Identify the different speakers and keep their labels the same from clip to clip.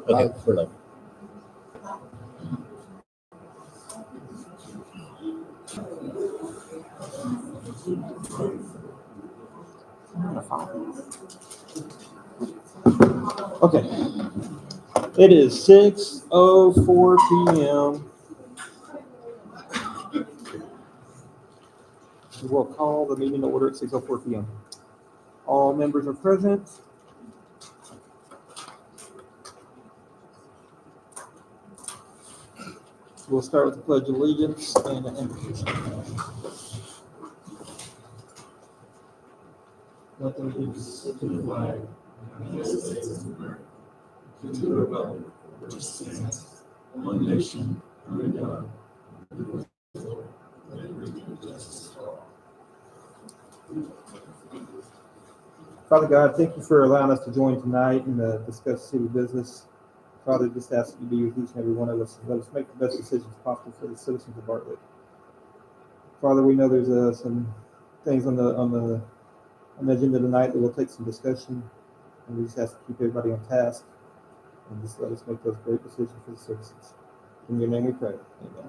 Speaker 1: Okay, for 11.
Speaker 2: Okay. It is 6:04 p.m. We'll call the meeting to order at 6:04 p.m. All members are present. We'll start with the Pledge of Allegiance and an invocation. Let the allegiance to the flag of the United States of America, to the republic which stands one nation under God, indivisible, with liberty and justice for all. Father God, thank you for allowing us to join tonight and discuss city business. Father, just ask you to be with each and every one of us and let us make the best decisions possible for the citizens of Bartlett. Father, we know there's some things on the agenda tonight that will take some discussion, and we just have to keep everybody on task and just let us make those great decisions for the citizens. In your name we pray. Amen.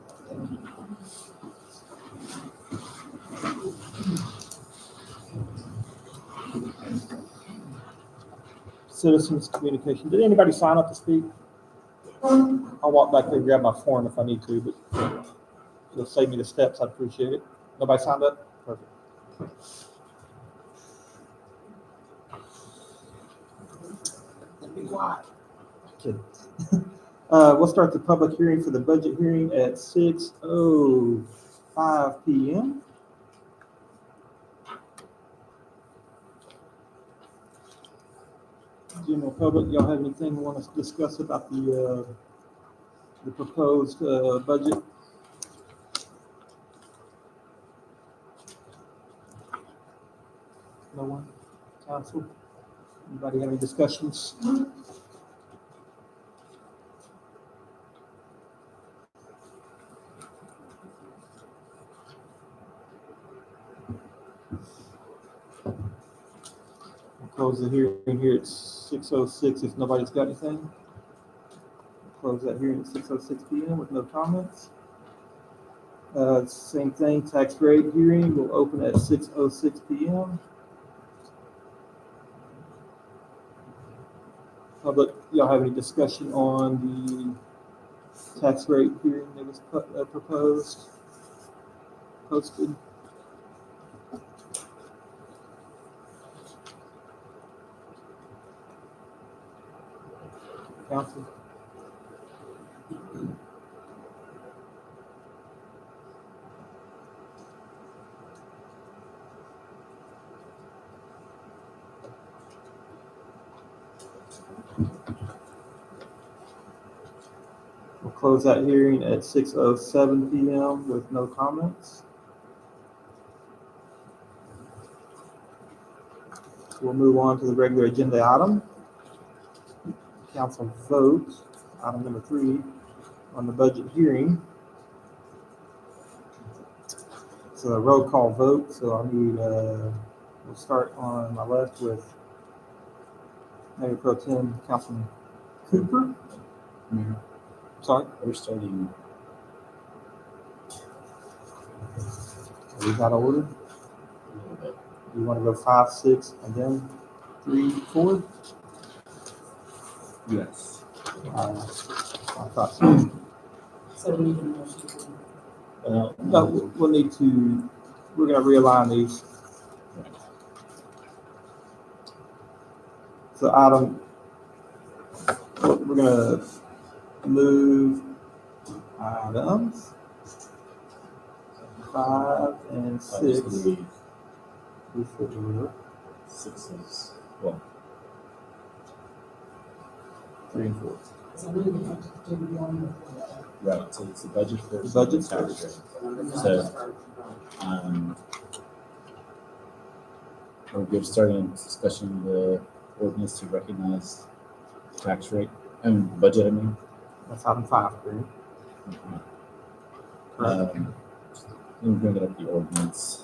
Speaker 2: Citizens communication. Did anybody sign up to speak? I'll walk back there and grab my form if I need to, but it'll save me the steps. I'd appreciate it. Nobody signed up? Perfect. Be quiet. Kidding. We'll start the public hearing for the budget hearing at 6:05 p.m. General public, y'all have anything you want to discuss about the proposed budget? No one? Council? Anybody have any discussions? We'll close the hearing here at 6:06 if nobody's got anything. Close that hearing at 6:06 p.m. with no comments. Same thing, tax rate hearing will open at 6:06 p.m. Public, y'all have any discussion on the tax rate hearing that was proposed, posted? Council? We'll close that hearing at 6:07 p.m. with no comments. So we'll move on to the regular agenda item. Council vote, item number 3, on the budget hearing. It's a roll call vote, so I need, we'll start on my left with Mayor Pro Tem Councilman Cooper.
Speaker 1: Mayor,
Speaker 2: Sorry?
Speaker 1: we're starting.
Speaker 2: Are we out of order?
Speaker 1: A little bit.
Speaker 2: You want to go 5, 6, and then 3, 4?
Speaker 1: Yes.
Speaker 2: I thought so.
Speaker 3: So we need a motion.
Speaker 2: No, we'll need to, we're going to realign these. So item, we're going to move items 5 and 6.
Speaker 1: 6 is, well,
Speaker 2: 3 and 4.
Speaker 3: So we would have to do one.
Speaker 1: right, so it's the budget first.
Speaker 2: The budget
Speaker 1: and tax
Speaker 2: first.
Speaker 1: rate. So, we're good starting discussion of the ordinance to recognize tax rate and budget, I mean.
Speaker 2: That's item 5, right?
Speaker 1: Let me bring it up the ordinance.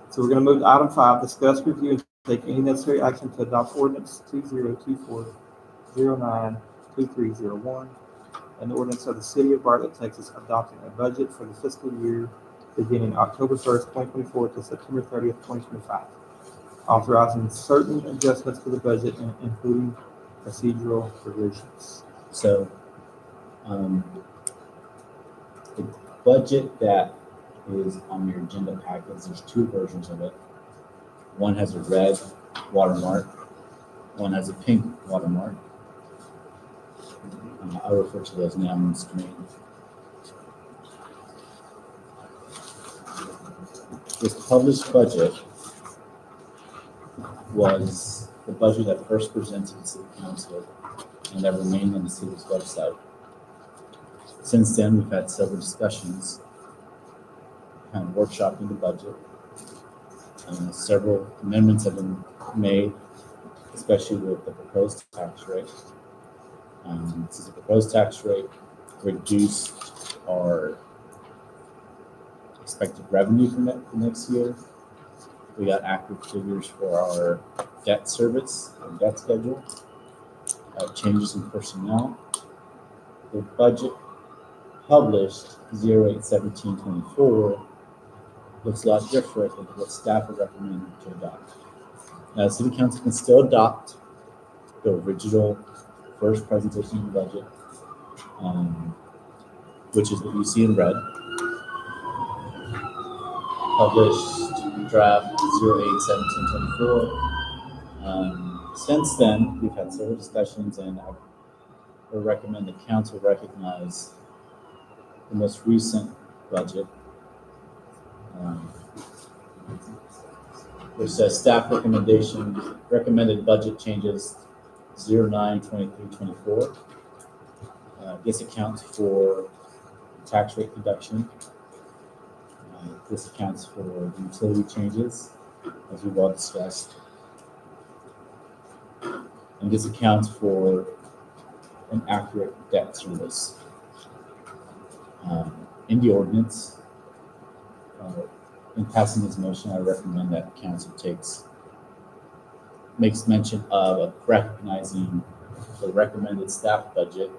Speaker 2: So we're going to move to item 5, discuss, review, and take any necessary action to adopt ordinance 2024-09 to 2301, an ordinance of the City of Bartlett, Texas, adopting a budget for the fiscal year beginning October 1st, 2024 to September 30th, 2025, authorizing certain adjustments to the budget, including procedural provisions.
Speaker 1: So, the budget that is on your agenda packets, there's two versions of it. One has a red watermark, one has a pink watermark. I refer to those now on the screen. This published budget was the budget that first presented to the City Council and that remained on the city's website. Since then, we've had several discussions, kind of workshopping the budget. Several amendments have been made, especially with the proposed tax rate. Since the proposed tax rate reduced our expected revenue for next year, we got accurate figures for our debt service and debt schedule, changes in personnel. The budget published 08/17/24 looks a lot different than what staff are recommending to adopt. Now, the City Council can still adopt the original first presentation of the budget, which is what you see in red. Published draft 08/17/24. Since then, we've had several discussions, and I would recommend the council recognize the most recent budget, which says staff recommended budget changes 09/23/24. This accounts for tax rate reduction. This accounts for the utility changes, as we've all discussed. And this accounts for an accurate debt service. In the ordinance, in passing this motion, I recommend that council makes mention of recognizing the recommended staff budget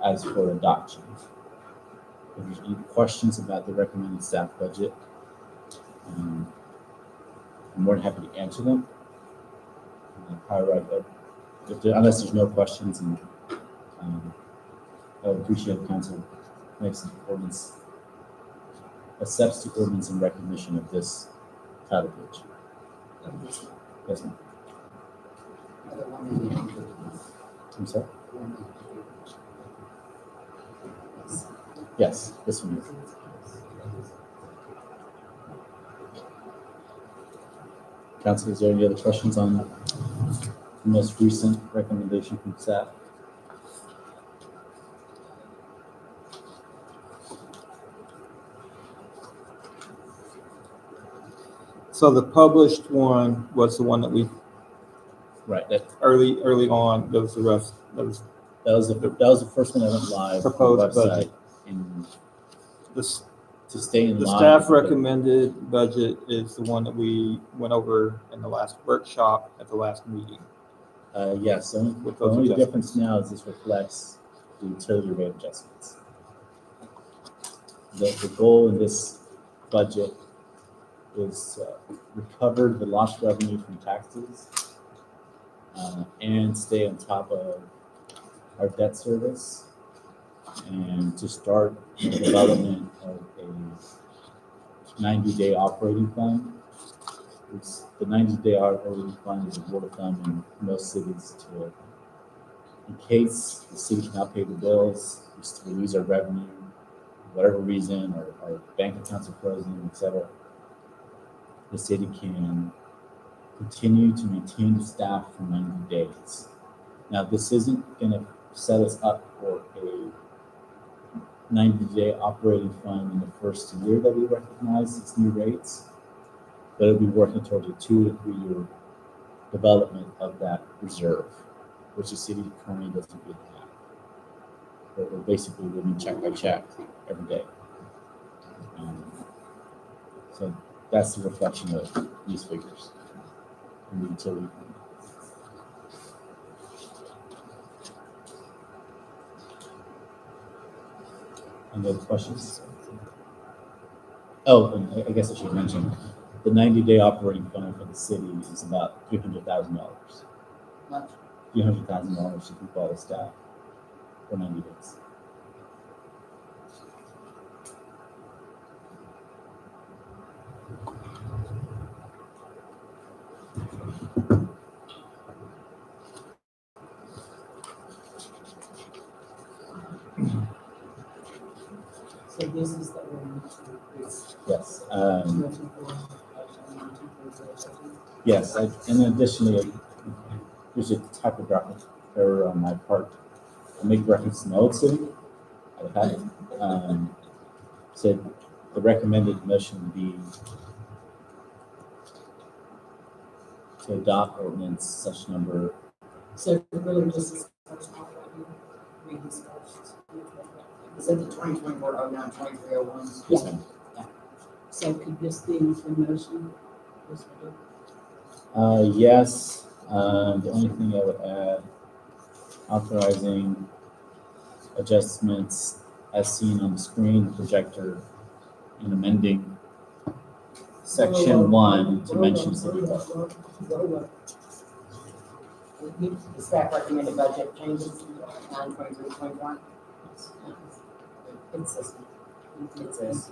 Speaker 1: as for adoption. If there's any questions about the recommended staff budget, I'm more than happy to answer them. Unless there's no questions, and I would appreciate the council makes the ordinance, accepts the ordinance in recognition of this title page. Yes, ma'am. I'm sorry? Yes, this one. Council, is there any other questions on the most recent recommendation from staff?
Speaker 2: So the published one was the one that we
Speaker 1: Right, that
Speaker 2: early on. That was the rest. That was
Speaker 1: the first one that went live on the
Speaker 2: Proposed
Speaker 1: website.
Speaker 2: budget.
Speaker 1: And
Speaker 2: this.
Speaker 1: to stay in
Speaker 2: The
Speaker 1: line.
Speaker 2: staff recommended budget is the one that we went over in the last workshop at the last meeting.
Speaker 1: Yes, the
Speaker 2: With those
Speaker 1: only
Speaker 2: adjustments.
Speaker 1: difference now is this reflects the utility rate adjustments. The goal in this budget is to recover the lost revenue from taxes and stay on top of our debt service and to start the development of a 90-day operating fund. The 90-day operating fund is a rule of thumb in most cities in case the city cannot pay the bills, we lose our revenue, for whatever reason, or our bank accounts are frozen, etc. The city can continue to maintain the staff for 90 days. Now, this isn't going to set us up for a 90-day operating fund in the first year that we recognize its new rates, but it'll be working towards a 2 to 3 year development of that reserve, which the city currently doesn't really have. But we're basically living check by check every day. So that's the reflection of these figures in the utility fund. Any other questions? Oh, and I guess I should mention, the 90-day operating fund for the city is about $300,000.
Speaker 3: Much.
Speaker 1: $300,000 to keep all the staff for 90 days.
Speaker 3: So this is the ordinance for this.
Speaker 1: Yes.
Speaker 3: 224.
Speaker 1: Yes, and additionally, there's a typographic error on my part. I make reference to Old City. I've had it. Said the recommended motion would be to adopt ordinance such number.
Speaker 3: So really just this first part right here, read this first.
Speaker 4: Is it the 2024-09-2301?
Speaker 1: Yes, ma'am.
Speaker 3: So could this be in the motion? This would do.
Speaker 1: Yes. The only thing I would add, authorizing adjustments as seen on the screen, the projector, and amending section 1 to mention city.
Speaker 4: The staff recommended budget changes, 9/23/21. Consistent. It says.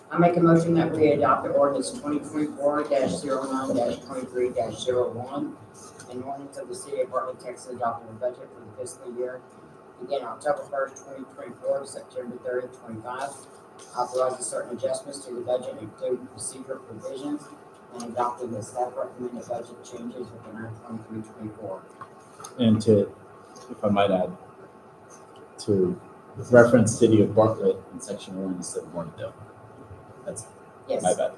Speaker 4: I make a motion that we adopt the ordinance 2024-09-23-01, an ordinance of the city of Bartlett, Texas, adopting a budget for the fiscal year beginning October 1st, 2024 to September 30th, 2025. Authorizing certain adjustments to the budget, including procedure provisions, and adopting the staff recommended budget changes with the 9/23/24.
Speaker 1: And to, if I might add, to reference city of Bartlett in section 1 instead of Warrendale. That's
Speaker 4: Yes.
Speaker 1: my bad.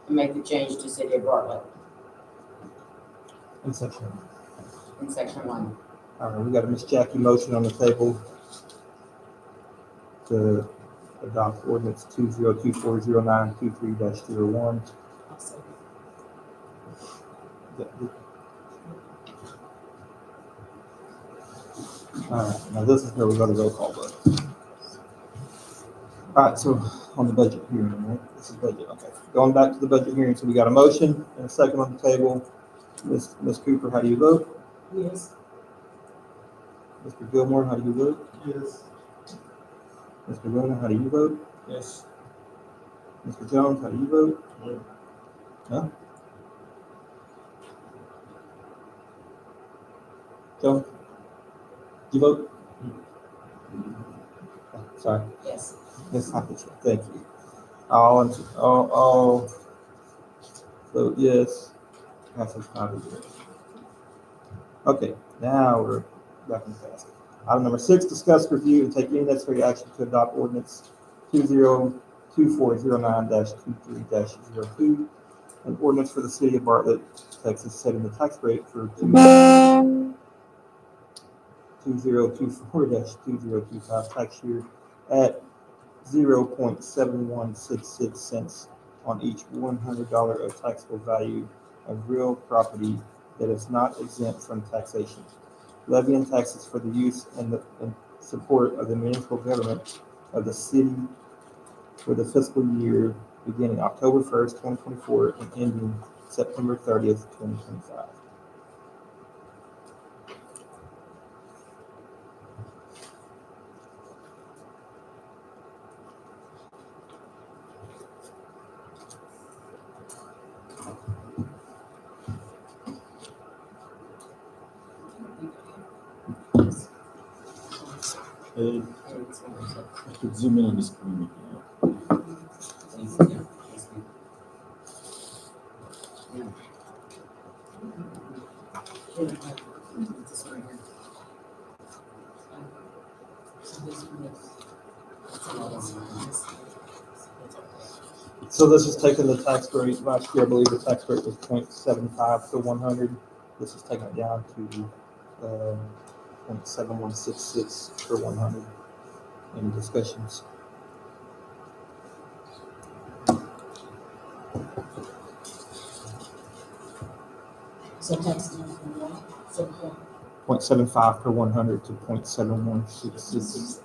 Speaker 4: And make the change to city of Bartlett
Speaker 2: In section.
Speaker 4: in section 1.
Speaker 2: All right, we got a Miss Jackie motion on the table to adopt ordinance 20240923-01.
Speaker 3: I'll second.
Speaker 2: All right, now this is where we go to roll call vote. All right, so on the budget hearing, right? This is budget, okay. Going back to the budget hearing, so we got a motion and a second on the table. Ms. Cooper, how do you vote?
Speaker 3: Yes.
Speaker 2: Mr. Gilmore, how do you vote?
Speaker 5: Yes.
Speaker 2: Mr. Luna, how do you vote?
Speaker 5: Yes.
Speaker 2: Mr. Jones, how do you vote? No? Jones? You vote? Oh, sorry.
Speaker 4: Yes.
Speaker 2: Ms. Hopkins, thank you. All vote yes. Passes 5-0. Okay, now we're back in class. Item number 6, discuss, review, and take any necessary action to adopt ordinance 202409-23-02, an ordinance for the city of Bartlett, Texas, setting the tax rate for 2024-2025 tax year at 0.7166 cents on each $100 of taxable value of real property that is not exempt from taxation, levying taxes for the use and in support of the municipal government of the city for the fiscal year beginning October 1st, 2024 and ending September 30th, 2025.
Speaker 1: I could zoom in on the screen.
Speaker 2: So this is taking the tax rate, last year I believe the tax rate was 0.75 to 100. This is taking it down to 0.7166 per 100. Any discussions?
Speaker 3: So taxes on what? So what?
Speaker 2: 0.75 per 100 to 0.7166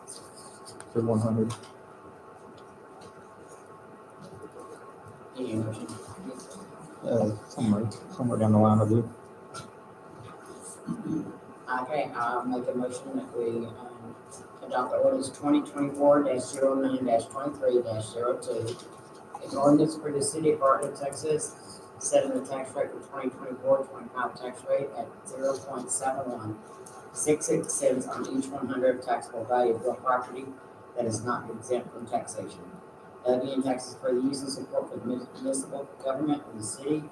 Speaker 2: per 100.
Speaker 4: Any motion?
Speaker 2: Somewhere down the line, I do.
Speaker 4: Okay, I'll make a motion that we, adopt the ordinance 2024-09-23-02. An ordinance for the city of Bartlett, Texas, setting the tax rate for 2024-25 tax rate at 0.7166 cents on each 100 taxable value of real property that is not exempt from taxation. Levying taxes for the use and support for the municipal government of the city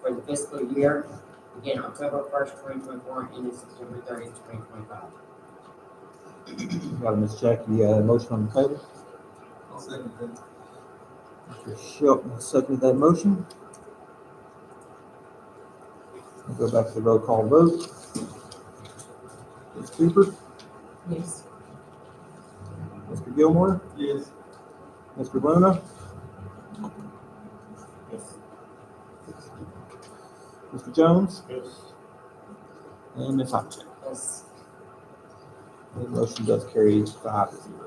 Speaker 4: for the fiscal year begin October 1st, 2024, and ending September 30th, 2025.
Speaker 2: Got it, Ms. Jackie, motion on the table.
Speaker 5: I'll second that.
Speaker 2: Mr. Shelton seconded that motion. We'll go back to the roll call vote. Ms. Cooper,
Speaker 3: Yes.
Speaker 2: Mr. Gilmore,
Speaker 5: Yes.
Speaker 2: Mr. Luna,
Speaker 5: Yes.
Speaker 2: Mr. Jones,
Speaker 5: Yes.
Speaker 2: and Ms. Hopchin.
Speaker 4: Yes.
Speaker 2: The motion does carry 5-0.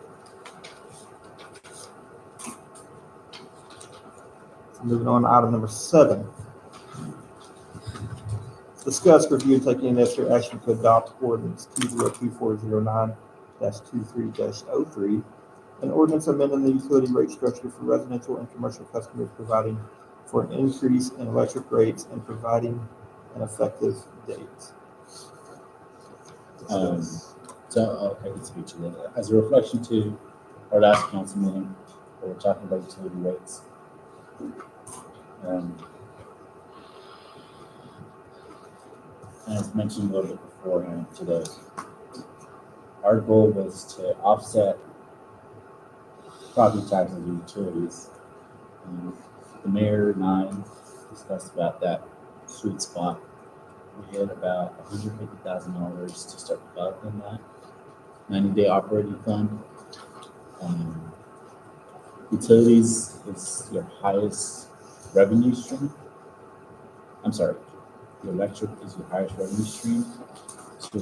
Speaker 2: Moving on to item number 7. Discuss, review, and take any necessary action to adopt ordinance 202409-23-03, an ordinance amending the utility rate structure for residential and commercial customers, providing for an increase in electric rates and providing an effective date.
Speaker 1: I can speak to that. As a reflection to our last council meeting, where we're talking about utility rates. And as mentioned a little bit beforehand today, our goal was to offset property taxes and utilities. The mayor and I discussed about that sweet spot. We had about $150,000 to start developing that 90-day operating fund. Utilities is your highest revenue stream. I'm sorry, the electric is your highest revenue stream. So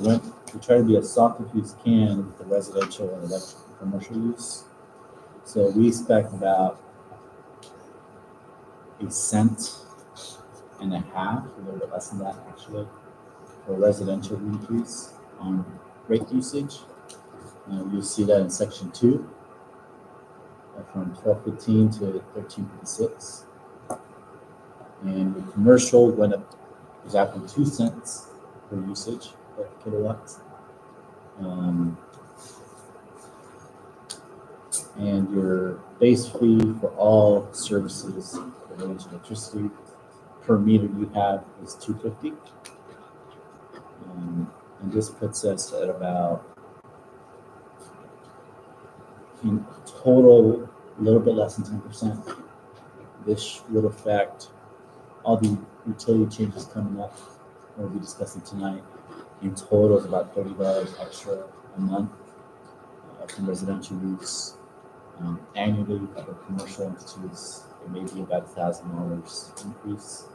Speaker 1: we try to be as soft as we can with the residential and electric and commercial use. So we expect about 1.5 cents, a little bit less than that actually, for residential increase on rate usage. You'll see that in section 2, from 12.15 to 13.6. And the commercial went up exactly 2 cents per usage per kilowatts. And your base fee for all services related to electricity per meter you have is $2.50. And this puts us at about, in total, a little bit less than 10%. This would affect all the utility changes coming up, we'll be discussing tonight. In total, is about $30 extra a month from residential use. Annually, for commercial entities, it may be about $1,000 increase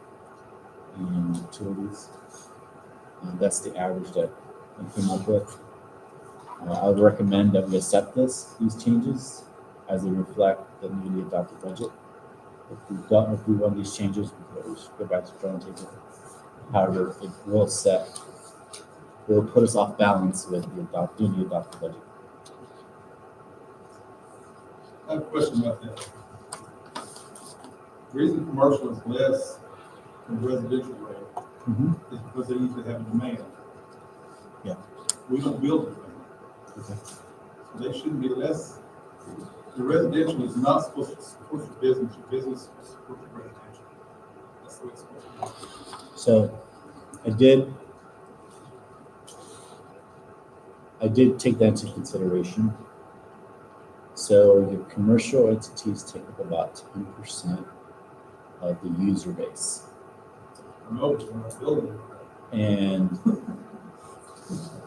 Speaker 1: in utilities. That's the average that we came up with. I would recommend that we accept these changes as they reflect the newly adopted budget. If we want these changes, we can always go back to the drawing table. However, it will put us off balance with the newly adopted budget.
Speaker 5: I have a question about that. The reason commercial is less than residential rate is because they usually have a demand.
Speaker 1: Yeah.
Speaker 5: We don't build anything.
Speaker 1: Okay.
Speaker 5: So they shouldn't be less. The residential is not supposed to support your business. Your business is supposed to support your residential. That's the way it's supposed to be.
Speaker 1: So I did take that into consideration. So your commercial entities take up about 10% of the user base.
Speaker 5: I know, but we're not building it.
Speaker 1: And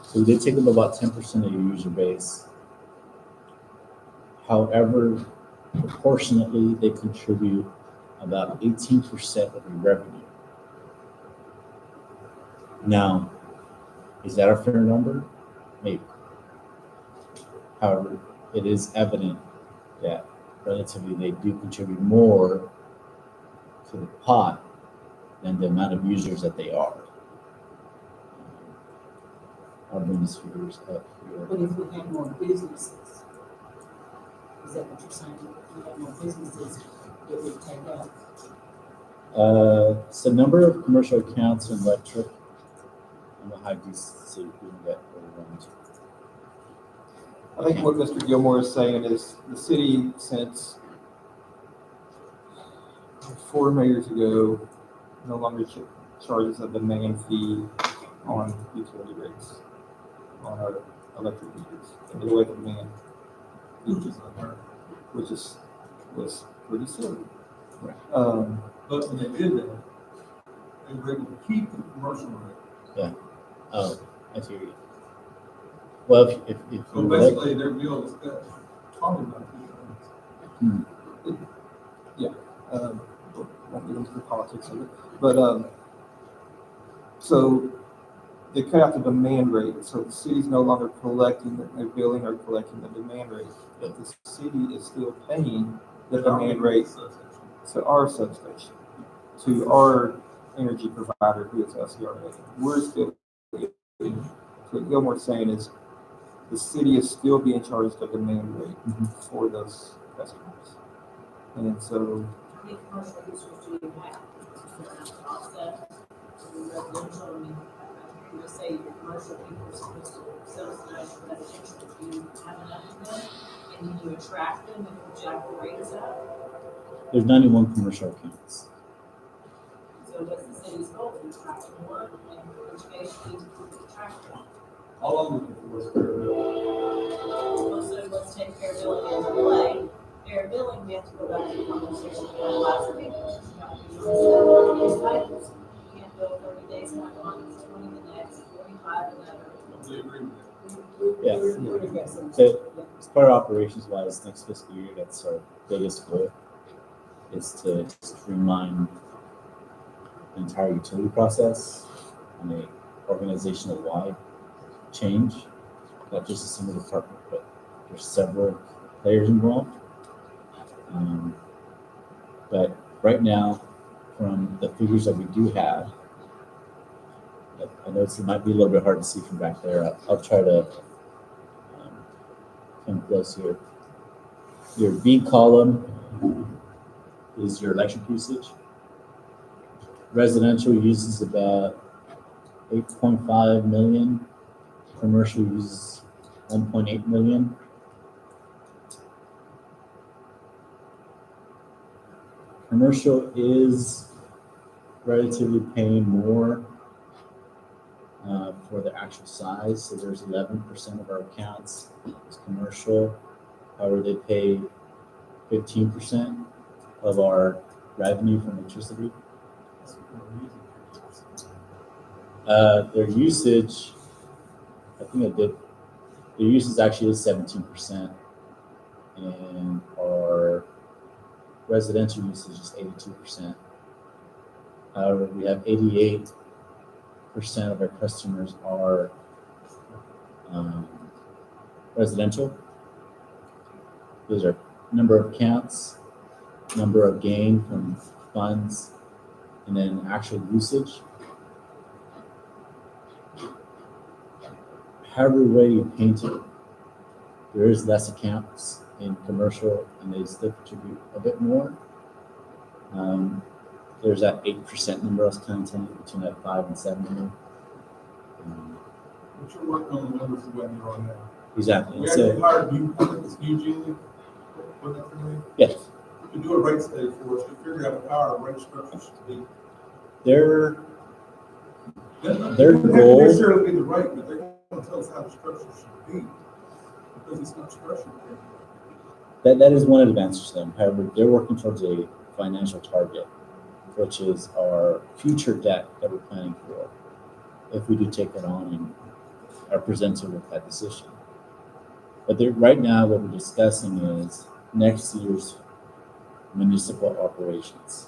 Speaker 1: so they take up about 10% of your user base. However, proportionately, they contribute about 18% of your revenue. Now, is that a fair number? Maybe. However, it is evident that relatively they do contribute more to the pot than the amount of users that they are. I'll bring these figures up here.
Speaker 3: But if we had more businesses, is that what you're saying? If we had more businesses, it would take out.
Speaker 1: So number of commercial accounts in electric, and the high DC, so you can get overwhelmed.
Speaker 2: I think what Mr. Gilmore is saying is the city since 4 years ago no longer charges a demand fee on utility rates on our electric meters. And the way the demand which was pretty silly.
Speaker 1: Right.
Speaker 5: But when they did that, they were able to keep the commercial rate.
Speaker 1: Oh, I see. Well, if
Speaker 5: So
Speaker 1: you like,
Speaker 5: basically, their bill was cut probably about
Speaker 2: Won't get into the politics of it, but so they cut out the demand rate, so the city's no longer collecting, they're billing or collecting the demand rate, but the city is still paying the demand rate to our substation, to our energy provider, who is LCRA. We're still, so what Gilmore's saying is the city is still being charged a demand rate for those customers. And so
Speaker 3: How many commercial users do you have? Offset to residential, I mean, you just say your commercial people are supposed to subsidize your residential, do you have enough of them? And do you attract them and you jack the rates up?
Speaker 1: there's 91 commercial accounts.
Speaker 3: So what's the city's goal, to attract more, and which case you need to attract them?
Speaker 5: all I'm looking for is fair bill.
Speaker 3: Also, let's take fair billing into play. Fair billing, we have to go back to the conversation we had last week. You can't go 30 days one month, 20 the next, 45 another.
Speaker 5: We agree with that.
Speaker 1: Yeah.
Speaker 3: We're aggressive.
Speaker 1: So as part of operations wise, next fiscal year, that's our biggest goal, is to streamline the entire utility process on a organizational wide change, not just a single department, but there's several players involved. But right now, from the figures that we do have, I know it might be a little bit hard to see from back there. I'll try to come close here. Your B column is your electric usage. Residential uses about 8.5 million. Commercial uses 1.8 million. Commercial is relatively paying more for the actual size. So there's 11% of our accounts is commercial. However, they pay 15% of our revenue from electricity. Their usage, I think I did, their usage actually is 17%, and our residential usage is 82%. However, we have 88% of our customers are residential. Those are number of accounts, number of gain from funds, and then actual usage. However way you paint it, there is less accounts in commercial, and they still contribute a bit more. There's that 8% number I was kind of telling you, between that 5 and 7 million.
Speaker 5: But you're working on the numbers of what you're on now.
Speaker 1: Exactly.
Speaker 5: We
Speaker 1: So,
Speaker 5: actually hired you, I think it's Eugene, what that for me?
Speaker 1: yes,
Speaker 5: To do a rate study for us, to figure out how our rate structure should be.
Speaker 1: their
Speaker 5: Their
Speaker 1: goal-
Speaker 5: necessarily be the rate, but they're gonna tell us how the structure should be, because it's not structured.
Speaker 1: that is one of the answers to them. However, they're working towards a financial target, which is our future debt that we're planning for, if we do take it on and are presented with that decision. But right now, what we're discussing is next year's municipal operations.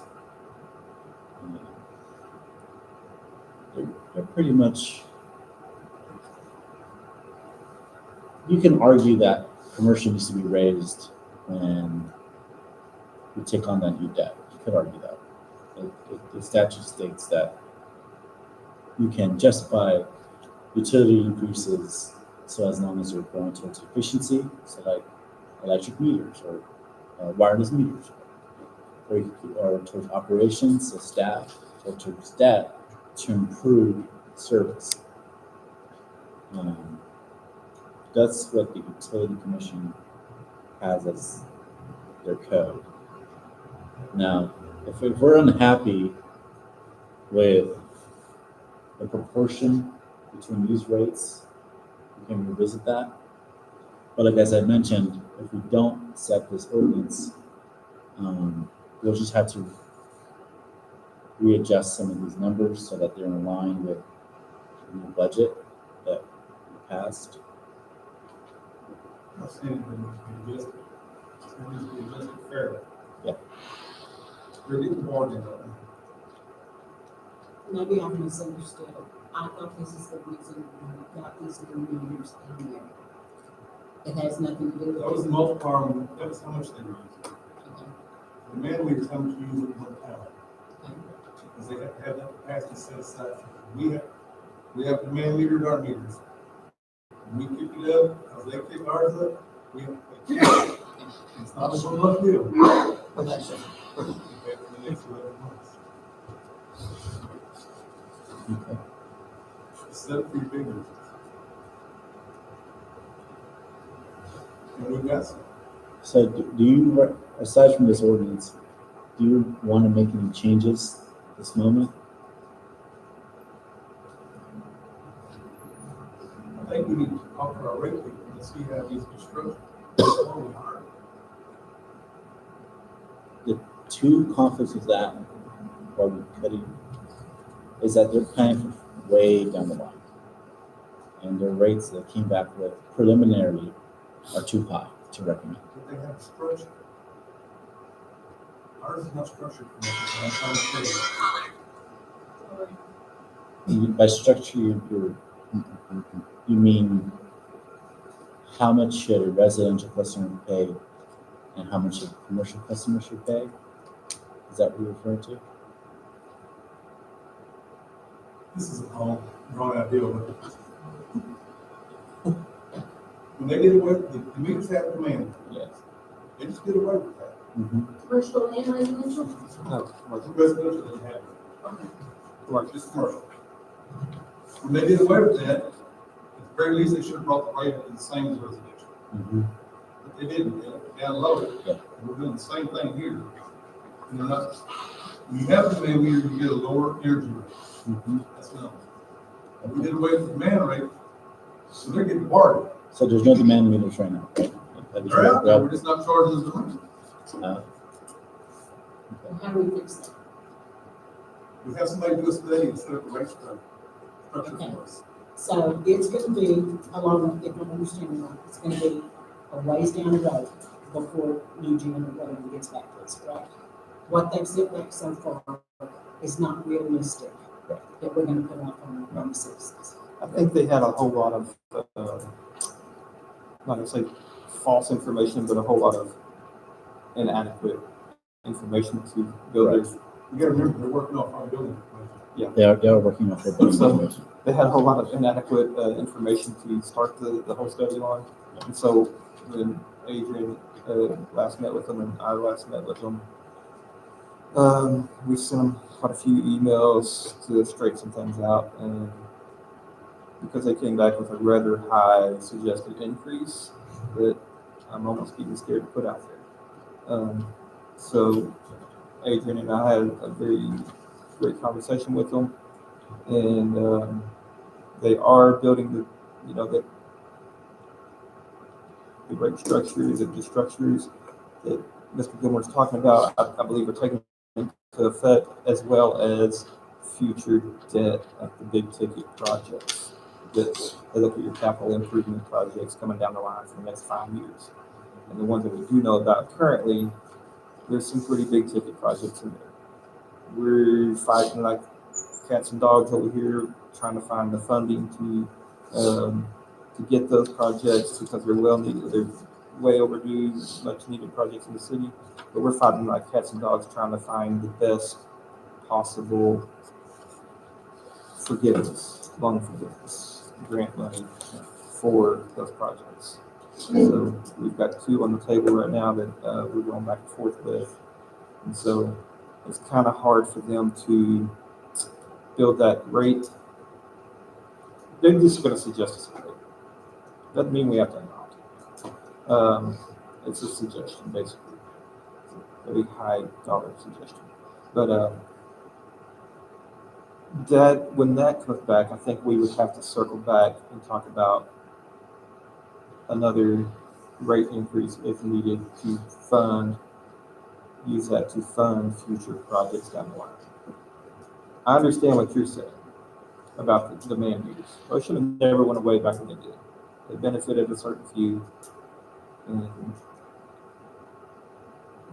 Speaker 1: They're pretty much, you can argue that commercial needs to be raised when we take on that new debt. You could argue that. The statute states that you can justify utility increases so as long as you're going towards efficiency, so like electric meters or wireless meters, or towards operations, so staff, or towards debt to improve service. That's what the utility commission has as their code. Now, if we're unhappy with the proportion between these rates, we can revisit that. But like as I mentioned, if we don't set this ordinance, we'll just have to readjust some of these numbers so that they're in line with the new budget that we passed.
Speaker 5: I'm not saying it needs to be adjusted. It needs to be adjusted fairly.
Speaker 1: Yeah.
Speaker 5: They're getting bargained on.
Speaker 3: Maybe I misunderstood. I thought this is the reason we got these new meters in there. It has nothing to do with.
Speaker 5: That was the multiplier, that was how much they were using.
Speaker 3: Okay.
Speaker 5: The man meters, how much you use at one time.
Speaker 3: Okay.
Speaker 5: Because they have to have that capacity set aside. We have demand metered our meters. When we kick it up, because they kick ours up, we have to pay. It's not a so much deal. For the next 11 months.
Speaker 1: Okay.
Speaker 5: Set up for your big ones. And we've got some.
Speaker 1: So do you, aside from this ordinance, do you want to make any changes at this moment?
Speaker 5: I think we need to talk to our rate people and see how these construction. Before we hire.
Speaker 1: The two conflicts with that, or we could, is that they're planning for way down the line. And their rates that came back with preliminarily are too high to recommend.
Speaker 5: But they have a structure. Ours is not structured. I'm trying to tell you.
Speaker 1: By structure, you mean how much should a residential customer pay and how much a commercial customer should pay? Is that what you're referring to?
Speaker 5: This is a long, drawn out deal, but when they get away, the meters have demand,
Speaker 1: Yes.
Speaker 5: they just get away with that.
Speaker 3: Commercial and residential?
Speaker 2: No,
Speaker 5: Residential doesn't have it,
Speaker 3: Okay.
Speaker 2: commercial.
Speaker 5: just commercial. When they get away with that, at the very least, they should have brought the rate up to the same as residential. But they didn't, they left it down low,
Speaker 1: Yeah.
Speaker 5: and we're doing the same thing here. And they're not, when you have a demand meter, you get a lower energy rate, that's enough. And we did away with the demand rate, so they're getting bargained.
Speaker 1: So there's no demand meters right now, right? That is
Speaker 5: They're out there,
Speaker 1: right.
Speaker 5: we're just not charging as much.
Speaker 3: How do we fix that?
Speaker 5: We have somebody do a study instead of the rate structure
Speaker 3: Okay.
Speaker 5: for us.
Speaker 3: So it's gonna be, along, if I'm understanding right, it's gonna be a ways down the road before New June or whatever gets back to us, correct? What they've sent back so far is not realistic that we're gonna put up on the citizens.
Speaker 2: I think they had a whole lot of, not gonna say false information, but a whole lot of inadequate information to go
Speaker 1: Right.
Speaker 2: there.
Speaker 5: You gotta remember, they're working off our building.
Speaker 1: They are working off their budget
Speaker 2: So-
Speaker 1: numbers.
Speaker 2: They had a whole lot of inadequate information to start the whole study on. And so when Adrian last met with them and I last met with them, we sent them quite a few emails to straighten some things out. And because they came back with a rather high suggested increase that I'm almost even scared to put out there. So Adrian and I had a very great conversation with them. And they are building the rate structures, the structures that Mr. Gilmore's talking about, I believe are taken into effect, as well as future debt, like the big ticket projects. That they look at your capital improvement projects coming down the line for the next 5 years. And the ones that we do know about currently, there's some pretty big ticket projects in there. We're fighting like cats and dogs over here, trying to find the funding to get those projects because they're well needed. They're way overdue, much needed projects in the city. But we're fighting like cats and dogs, trying to find the best possible forgiveness, loan forgiveness, grant money for those projects. So we've got 2 on the table right now that we're going back and forth with. And so it's kind of hard for them to build that rate. They're just going to suggest us a rate. Doesn't mean we have to adopt. It's a suggestion, basically. It's a very high dollar suggestion. But that when that comes back, I think we would have to circle back and talk about another rate increase if needed to use that to fund future projects down the line. I understand what you're saying about the demand meters. Those should have never went away back when they did. They benefited a certain few, and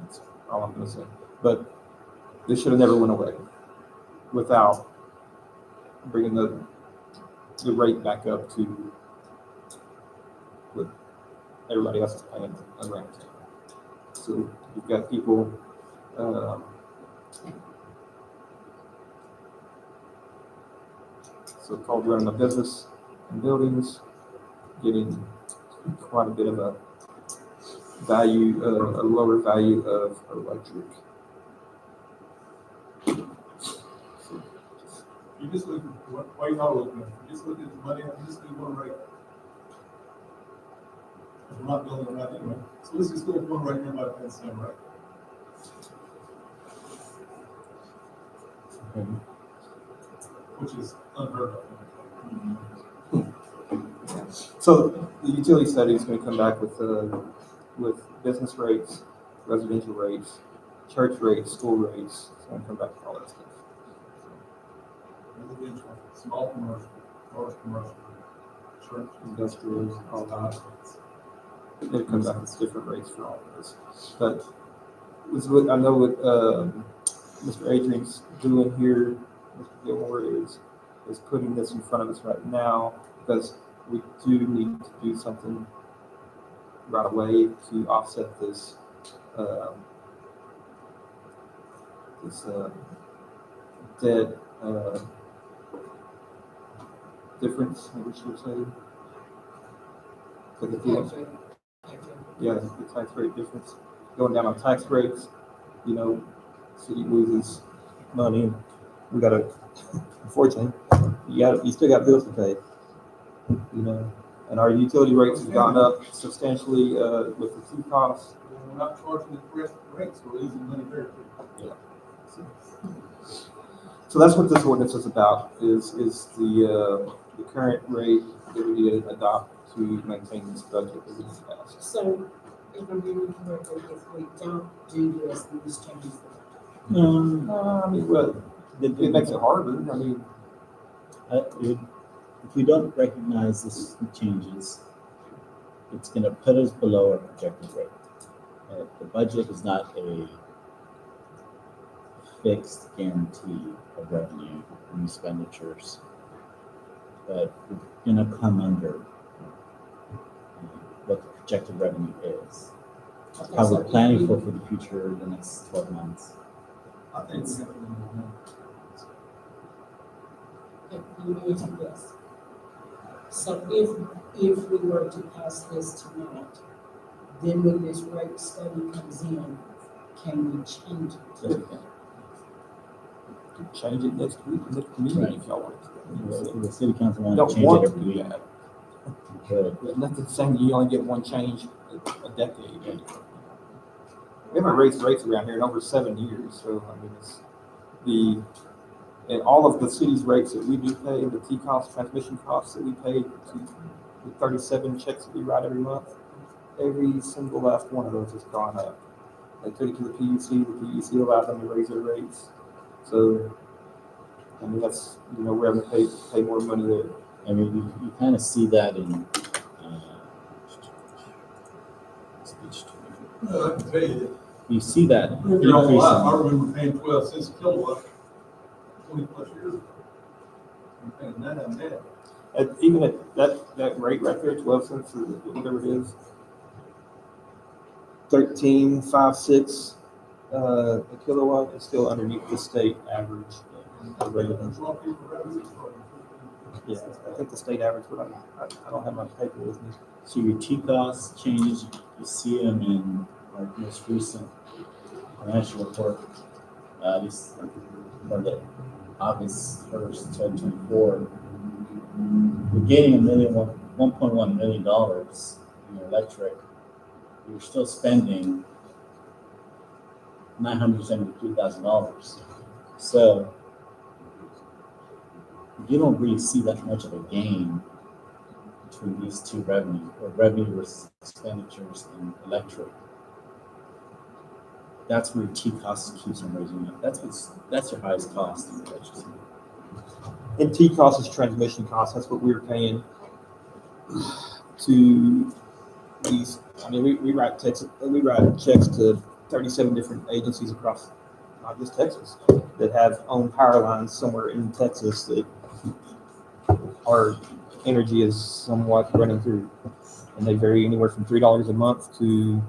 Speaker 2: that's all I'm gonna say. But they should have never went away without bringing the rate back up to what everybody else is paying around. So you've got people so-called running a business and buildings, getting quite a bit of a value, a lower value of electric.
Speaker 5: You just look at, why you all looking at, you just look at the money, and just do one rate. We're not building right anyway, so let's just go with one rate, everybody pays the same rate.
Speaker 1: Okay.
Speaker 5: Which is unheard of.
Speaker 2: So the utility study is going to come back with business rates, residential rates, church rates, school rates. It's going to come back with all that stuff.
Speaker 5: Residential, small commercial, large commercial, church.
Speaker 2: Industrials, all that. They come back with different rates for all of this. But this is what I know what Mr. Adrian's doing here, Mr. Gilmore is putting this in front of us right now because we do need to do something right away to offset this debt difference, I guess you would say. Like if you- Yeah, the tax rate difference, going down on tax rates, you know, city loses money. We gotta, unfortunately, you still got bills to pay, you know, and our utility rates have gone up substantially, with the two costs.
Speaker 5: We're not charging the correct rates, we're losing money there too.
Speaker 2: So that's what this ordinance is about, is the current rate that we did adopt to maintain this budget that we just passed.
Speaker 3: So, if I'm reading correctly, if we don't do this, these changes.
Speaker 2: I mean, well, it makes it harder, I mean,
Speaker 1: If we don't recognize this changes, it's gonna put us below our projected rate. The budget is not a fixed guarantee of revenue and expenditures, but we're gonna come under what the projected revenue is. How we're planning for the future, the next 12 months.
Speaker 5: I think we have to do more.
Speaker 3: Let me answer this. So if we were to pass this tonight, then when this rate study comes in, can we change it?
Speaker 2: change it next week, next meeting
Speaker 1: Right.
Speaker 2: if y'all want
Speaker 1: If
Speaker 2: to.
Speaker 1: the city council wanted
Speaker 2: Don't
Speaker 1: to change
Speaker 2: want
Speaker 1: it
Speaker 2: to
Speaker 1: every
Speaker 2: do
Speaker 1: week,
Speaker 2: that.
Speaker 1: we could.
Speaker 2: There's nothing saying you only get one change a decade. We haven't raised rates around here in over 7 years, so I mean, and all of the city's rates that we do pay, the T-cost, transmission costs that we pay, the 37 checks that we write every month, every single last one of those has gone up. They took it to the PUC allowed them to raise their rates. So, I mean, that's, we're having to pay more money there.
Speaker 1: I mean, you kind of see that in, speech 20.
Speaker 5: I can tell you,
Speaker 1: You see that
Speaker 5: You're on
Speaker 1: increase
Speaker 5: lot, I
Speaker 1: in,
Speaker 5: remember paying 12 cents a kilowatt 20+ years ago. I'm paying that and that.
Speaker 2: Even at that rate right there, 12 cents or whatever it is, 13.56 a kilowatt is still underneath the state average. Of residential.
Speaker 5: A lot of people revenue from
Speaker 2: Yeah, I think the state average, but I don't have my paper with me.
Speaker 1: so your T-cost changes, you see them in our most recent financial report, this, for the August 1st, 2024. You're gaining $1.1 million in your electric. You're still spending $973,000. So you don't really see that much of a gain between these two revenue versus expenditures in electric. That's where your T cost keeps on raising up. That's your highest cost in electricity.
Speaker 2: And T cost is transmission cost. That's what we're paying to these. I mean, we write checks to 37 different agencies across not just Texas that have owned power lines somewhere in Texas that our energy is somewhat running through, and they vary anywhere from $3 a month to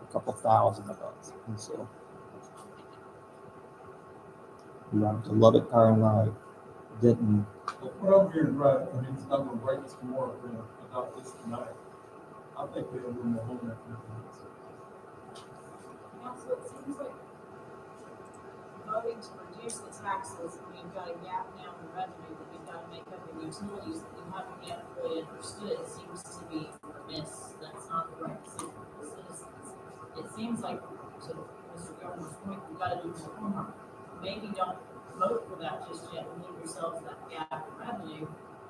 Speaker 2: a couple thousand a month. And so we run to Lubbock, Power and Light, Denton.
Speaker 5: What I'm hearing, right, I mean, it's not gonna break us tomorrow if we don't adopt this tonight. I think we have a little more home economics.
Speaker 3: Also, it seems like voting to reduce the taxes, when you've got a gap now in revenue that you've got to make up in utilities that you haven't yet fully understood, it seems to be remiss. That's not the right decision for the citizens. It seems like, to Mr. Governor's point, we've got to do some homework. Maybe don't vote for that just yet, leave yourselves that gap in revenue.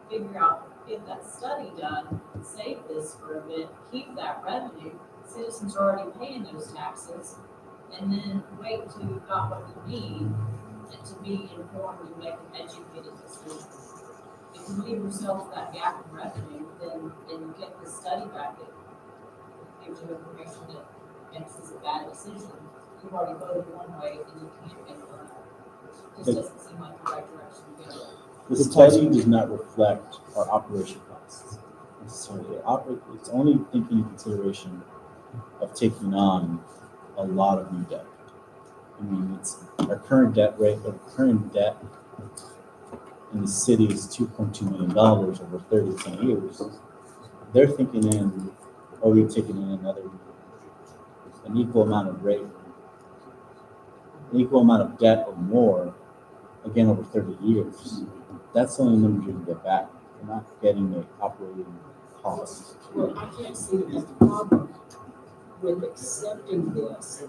Speaker 3: Figure out, get that study done, save this for a bit, keep that revenue. Citizens are already paying those taxes, and then wait till you've got what you need and to be informed and make an educated decision. If you leave yourself that gap in revenue, then you get the study back, it gives you information that makes this a bad decision. You've already voted one way and you can't make another. Just doesn't seem like the right direction to go.
Speaker 1: The study does not reflect our operation costs necessarily. It's only taking into consideration of taking on a lot of new debt. I mean, it's our current debt rate, or current debt in the city is $2.2 million over 30 years. They're thinking we're taking in an equal amount of rate, an equal amount of debt or more, again, over 30 years. That's the only number you can get back. You're not getting the operating costs.
Speaker 6: Well, I can't see that there's a problem with accepting this.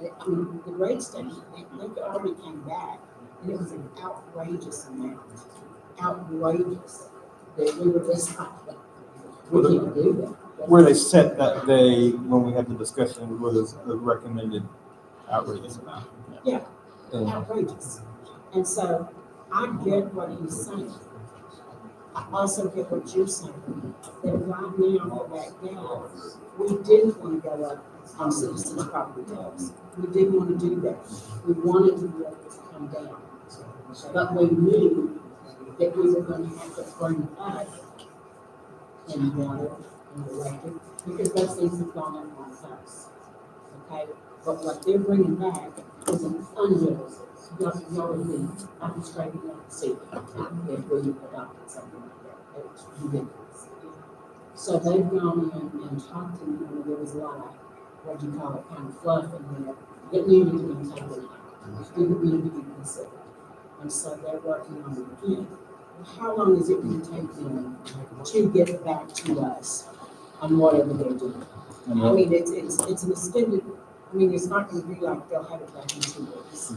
Speaker 6: I mean, the rate study, they already came back, and it was an outrageous amount. Outrageous. That we were just like, we can't do that.
Speaker 2: Where they set that day when we had the discussion was the recommended outrageous amount.
Speaker 6: Yeah,
Speaker 2: And
Speaker 6: outrageous. And so I get what he's saying. I also get what you're saying, that right now for that gas, we didn't want to go up on citizens' property tax. We didn't want to do that. We wanted to be able to come down. But we knew that we were going to have to bring up in water and electric, because those things have gone up on us. Okay? But what they're bringing back is an unrealistic. Y'all would be, I'm straight up to see if we adopted something like that. It's ridiculous. So they've gone in and talked to me, and there was a lot of, what do you call it, kind of fluff in there that needed to be taken out, didn't need to be considered. And so they're working on it again. How long is it going to take them to get back to us on whatever they're doing? I mean, it's an extended, I mean, it's not going to be like they'll have it back in 2 weeks.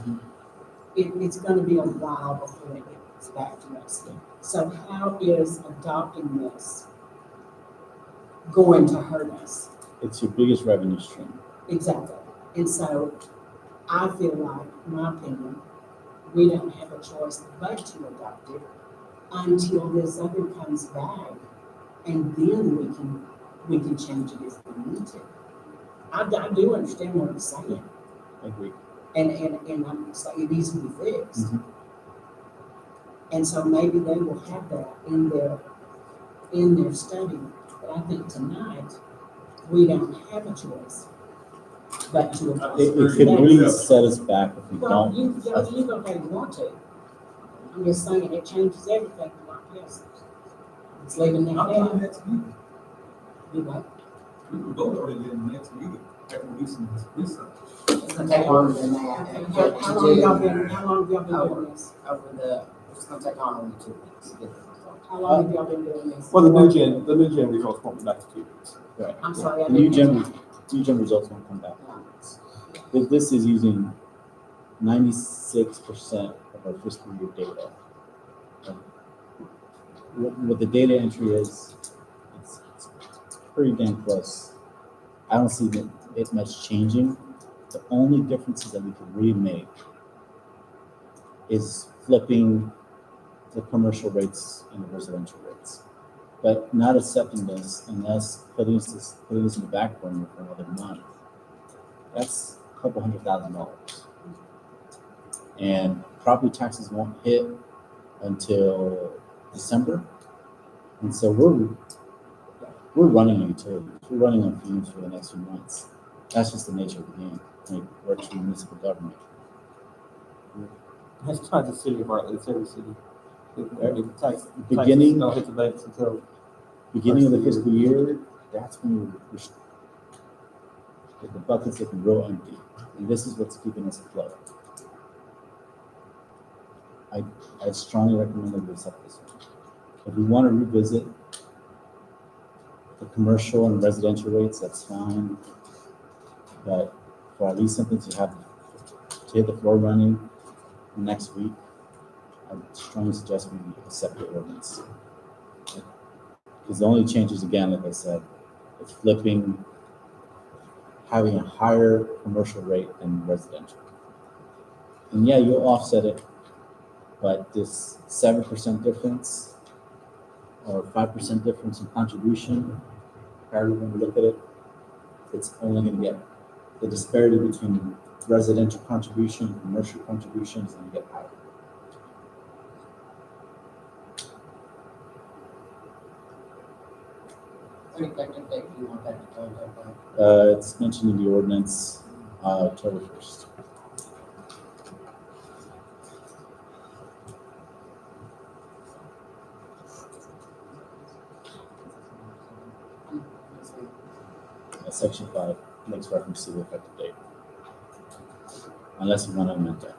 Speaker 6: It's going to be a while before it gets back to us. So how is adopting this going to hurt us?
Speaker 1: It's your biggest revenue stream.
Speaker 6: Exactly. And so I feel like, in my opinion, we don't have a choice but to adopt it until this other comes back, and then we can change it if we need to. I do understand what you're saying.
Speaker 1: I agree.
Speaker 6: And I'm saying it needs to be fixed.
Speaker 1: Mhm.
Speaker 6: And so maybe they will have that in their study. But I think tonight, we don't have a choice but to.
Speaker 1: It could really set us back if we
Speaker 6: Well,
Speaker 1: don't.
Speaker 6: you don't really want to. I'm just saying it changes everything like this. It's leaving that
Speaker 5: Not on the
Speaker 6: out.
Speaker 5: next meeting.
Speaker 6: You know,
Speaker 5: We can vote on it in the next meeting, after we do some research.
Speaker 4: It's gonna take longer than that.
Speaker 6: how long y'all been doing this?
Speaker 4: It's gonna take on only 2 weeks. to get it.
Speaker 6: How long have y'all been doing this?
Speaker 2: Well, the new gen results won't be back to 2 weeks.
Speaker 1: Right.
Speaker 6: I'm sorry. I
Speaker 1: The new
Speaker 6: didn't-
Speaker 1: gen results won't come back. This is using 96% of our fiscal year data. What the data entry is, it's pretty damn close. I don't see it much changing. The only differences that we could really make is flipping the commercial rates and the residential rates. But not accepting this and us putting this in the back burner for another month. That's a couple $100,000. And property taxes won't hit until December. And so we're running on utilities. We're running on fumes for the next few months. That's just the nature of the game. It works for municipal government.
Speaker 2: It's not the city of Bartlett, it's every city. Taxes
Speaker 1: Beginning
Speaker 2: don't hit the banks until.
Speaker 1: of the fiscal year, that's when the bucket's looking real empty. And this is what's keeping us afloat. I strongly recommend that we accept this one. If we want to revisit the commercial and residential rates, that's fine. But for at least something to hit the floor running next week, I strongly suggest we accept the ordinance. Because the only changes, again, like I said, it's flipping, having a higher commercial rate than residential. And yeah, you'll offset it, but this 7% difference or 5% difference in contribution, however you want to look at it, it's only going to get the disparity between residential contribution and commercial contribution is going to get higher.
Speaker 4: What effective date do you want that to go into?
Speaker 1: It's mentioned in the ordinance, October 1st. Section 5 makes reference to the effective date. Unless you want to amend that.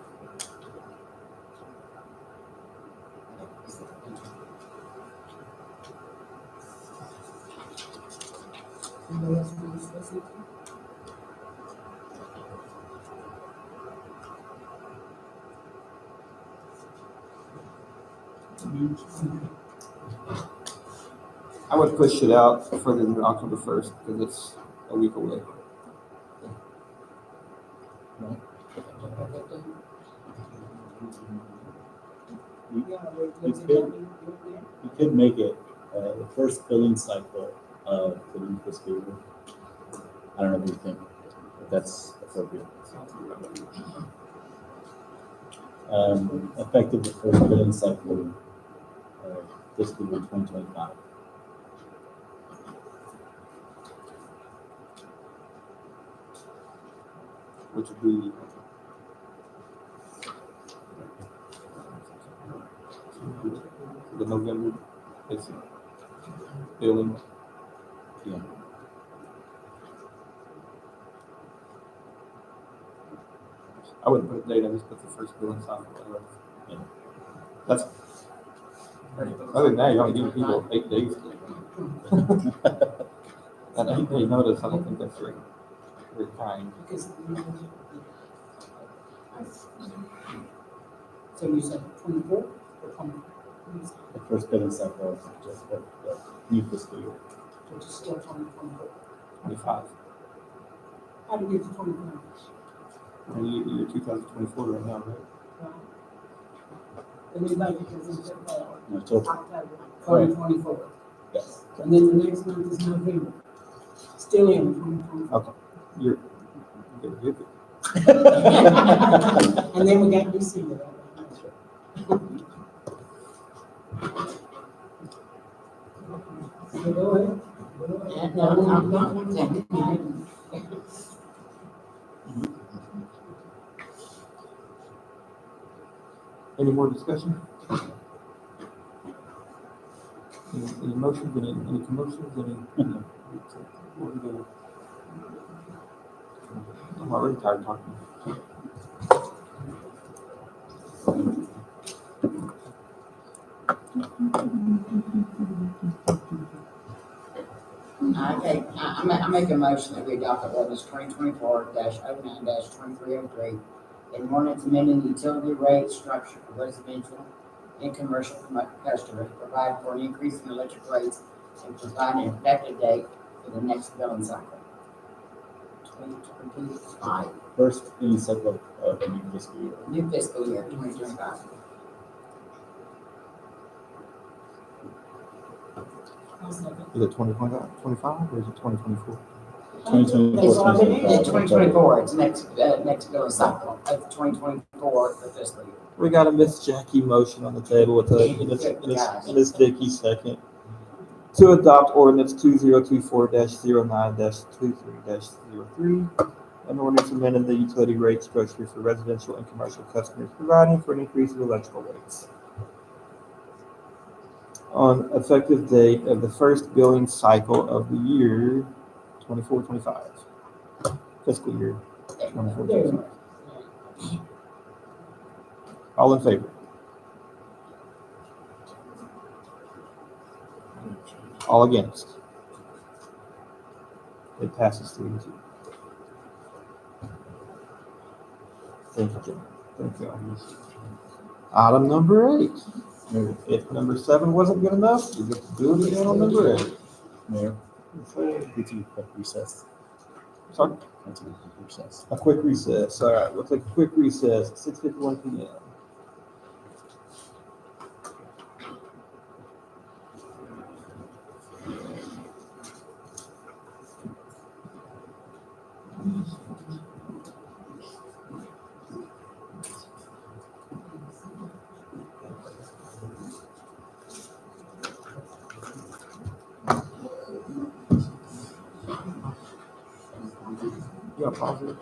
Speaker 6: Anybody else want to discuss it?
Speaker 2: I would push it out further than October 1st because it's a week away.
Speaker 1: You could make it the first billing cycle of the new fiscal year. I don't know what you think, if that's appropriate. Effective the first billing cycle of fiscal year 2025.
Speaker 2: Which would be the November, it's billing.
Speaker 1: Yeah.
Speaker 2: I wouldn't put a date, I just put the first billing cycle.
Speaker 1: Yeah.
Speaker 2: That's, other than that, you only give people 8 days. And 8 day notice, I don't think that's very kind.
Speaker 6: Because, so you said 24 or 20?
Speaker 1: The first billing cycle of just the new fiscal year.
Speaker 6: Which is still 2024.
Speaker 2: 25.
Speaker 6: How do you get to 25?
Speaker 2: And you're 2024 right now, right?
Speaker 6: Right? The new budget is in
Speaker 1: October.
Speaker 6: October 2024.
Speaker 1: Yes.
Speaker 6: And then the next month is November. Still in 2024.
Speaker 2: Okay. You're good.
Speaker 6: And then we got December. You know it?
Speaker 4: No, I'm not thinking.
Speaker 2: Any more discussion? Any motions, any commotions, what are we doing? I'm already tired of talking.
Speaker 4: I make a motion that we adopt the ordinance 2024-09-2303, an ordinance amending the utility rate structure for residential and commercial customers, provide for an increase in electric rates, and provide an effective date for the next billing cycle. 2025,
Speaker 1: First, in cycle of the new fiscal year.
Speaker 4: new fiscal year, 2025.
Speaker 2: Is it 2025 or is it 2024?
Speaker 1: 2024,
Speaker 4: It's 2024, it's next billing cycle of 2024 for fiscal year.
Speaker 2: We got a Miss Jackie motion on the table with Miss Vicky second. To adopt ordinance 2024-09-23-03, an ordinance amending the utility rate structure for residential and commercial customers, providing for an increase in electrical rates. On effective date of the first billing cycle of the year 24-25, fiscal year 24-25. All in favor? All against? It passes 3-2. Thank you, Jim. Thank you. Item number 8. If number 7 wasn't good enough, you get to do it again on number 8.
Speaker 1: Mayor, let's do a quick recess.
Speaker 2: Sorry?
Speaker 1: Let's do a quick recess.
Speaker 2: A quick recess. All right, we'll take a quick recess at 6:51 p.m. Yeah, pause it.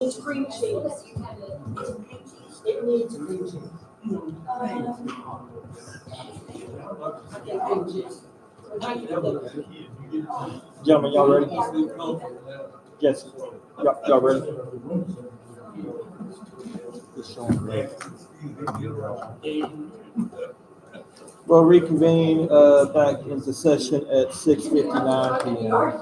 Speaker 6: It's cream cheese. It needs cream cheese. Okay, cream cheese.
Speaker 2: Gentlemen, y'all ready? Yes. Y'all ready? Just showing ready. We'll reconvene back into session at 6:59 p.m.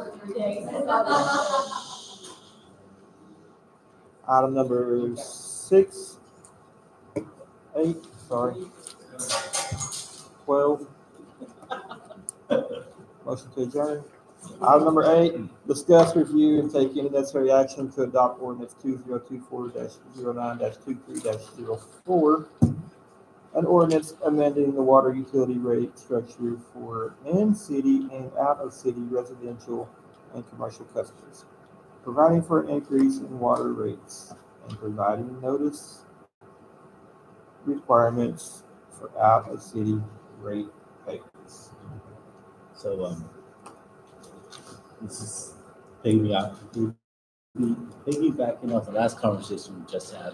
Speaker 2: Item number 6, 8, sorry, 12. Motion to adjourn. Item number 8, discuss, review, and take any necessary action to adopt ordinance 2024-09-23-04, an ordinance amending the water utility rate structure for in-city and out-of-city residential and commercial customers, providing for an increase in water rates, and providing notice requirements for out-of-city rate payments.
Speaker 1: So, this is piggybacking off the last conversation we just had.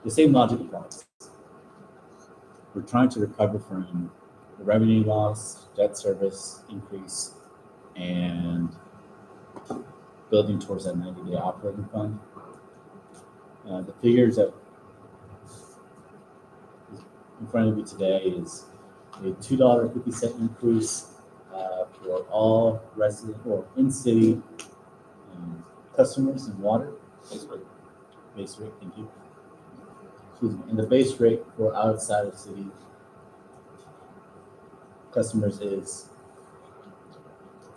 Speaker 1: The same logic applies. We're trying to recover from the revenue loss, debt service increase, and building towards that 90-day operating fund. The figures that in front of you today is a $2.50 increase for all resident or in-city customers in water. Base rate, thank you. Excuse me. And the base rate for outside of city customers is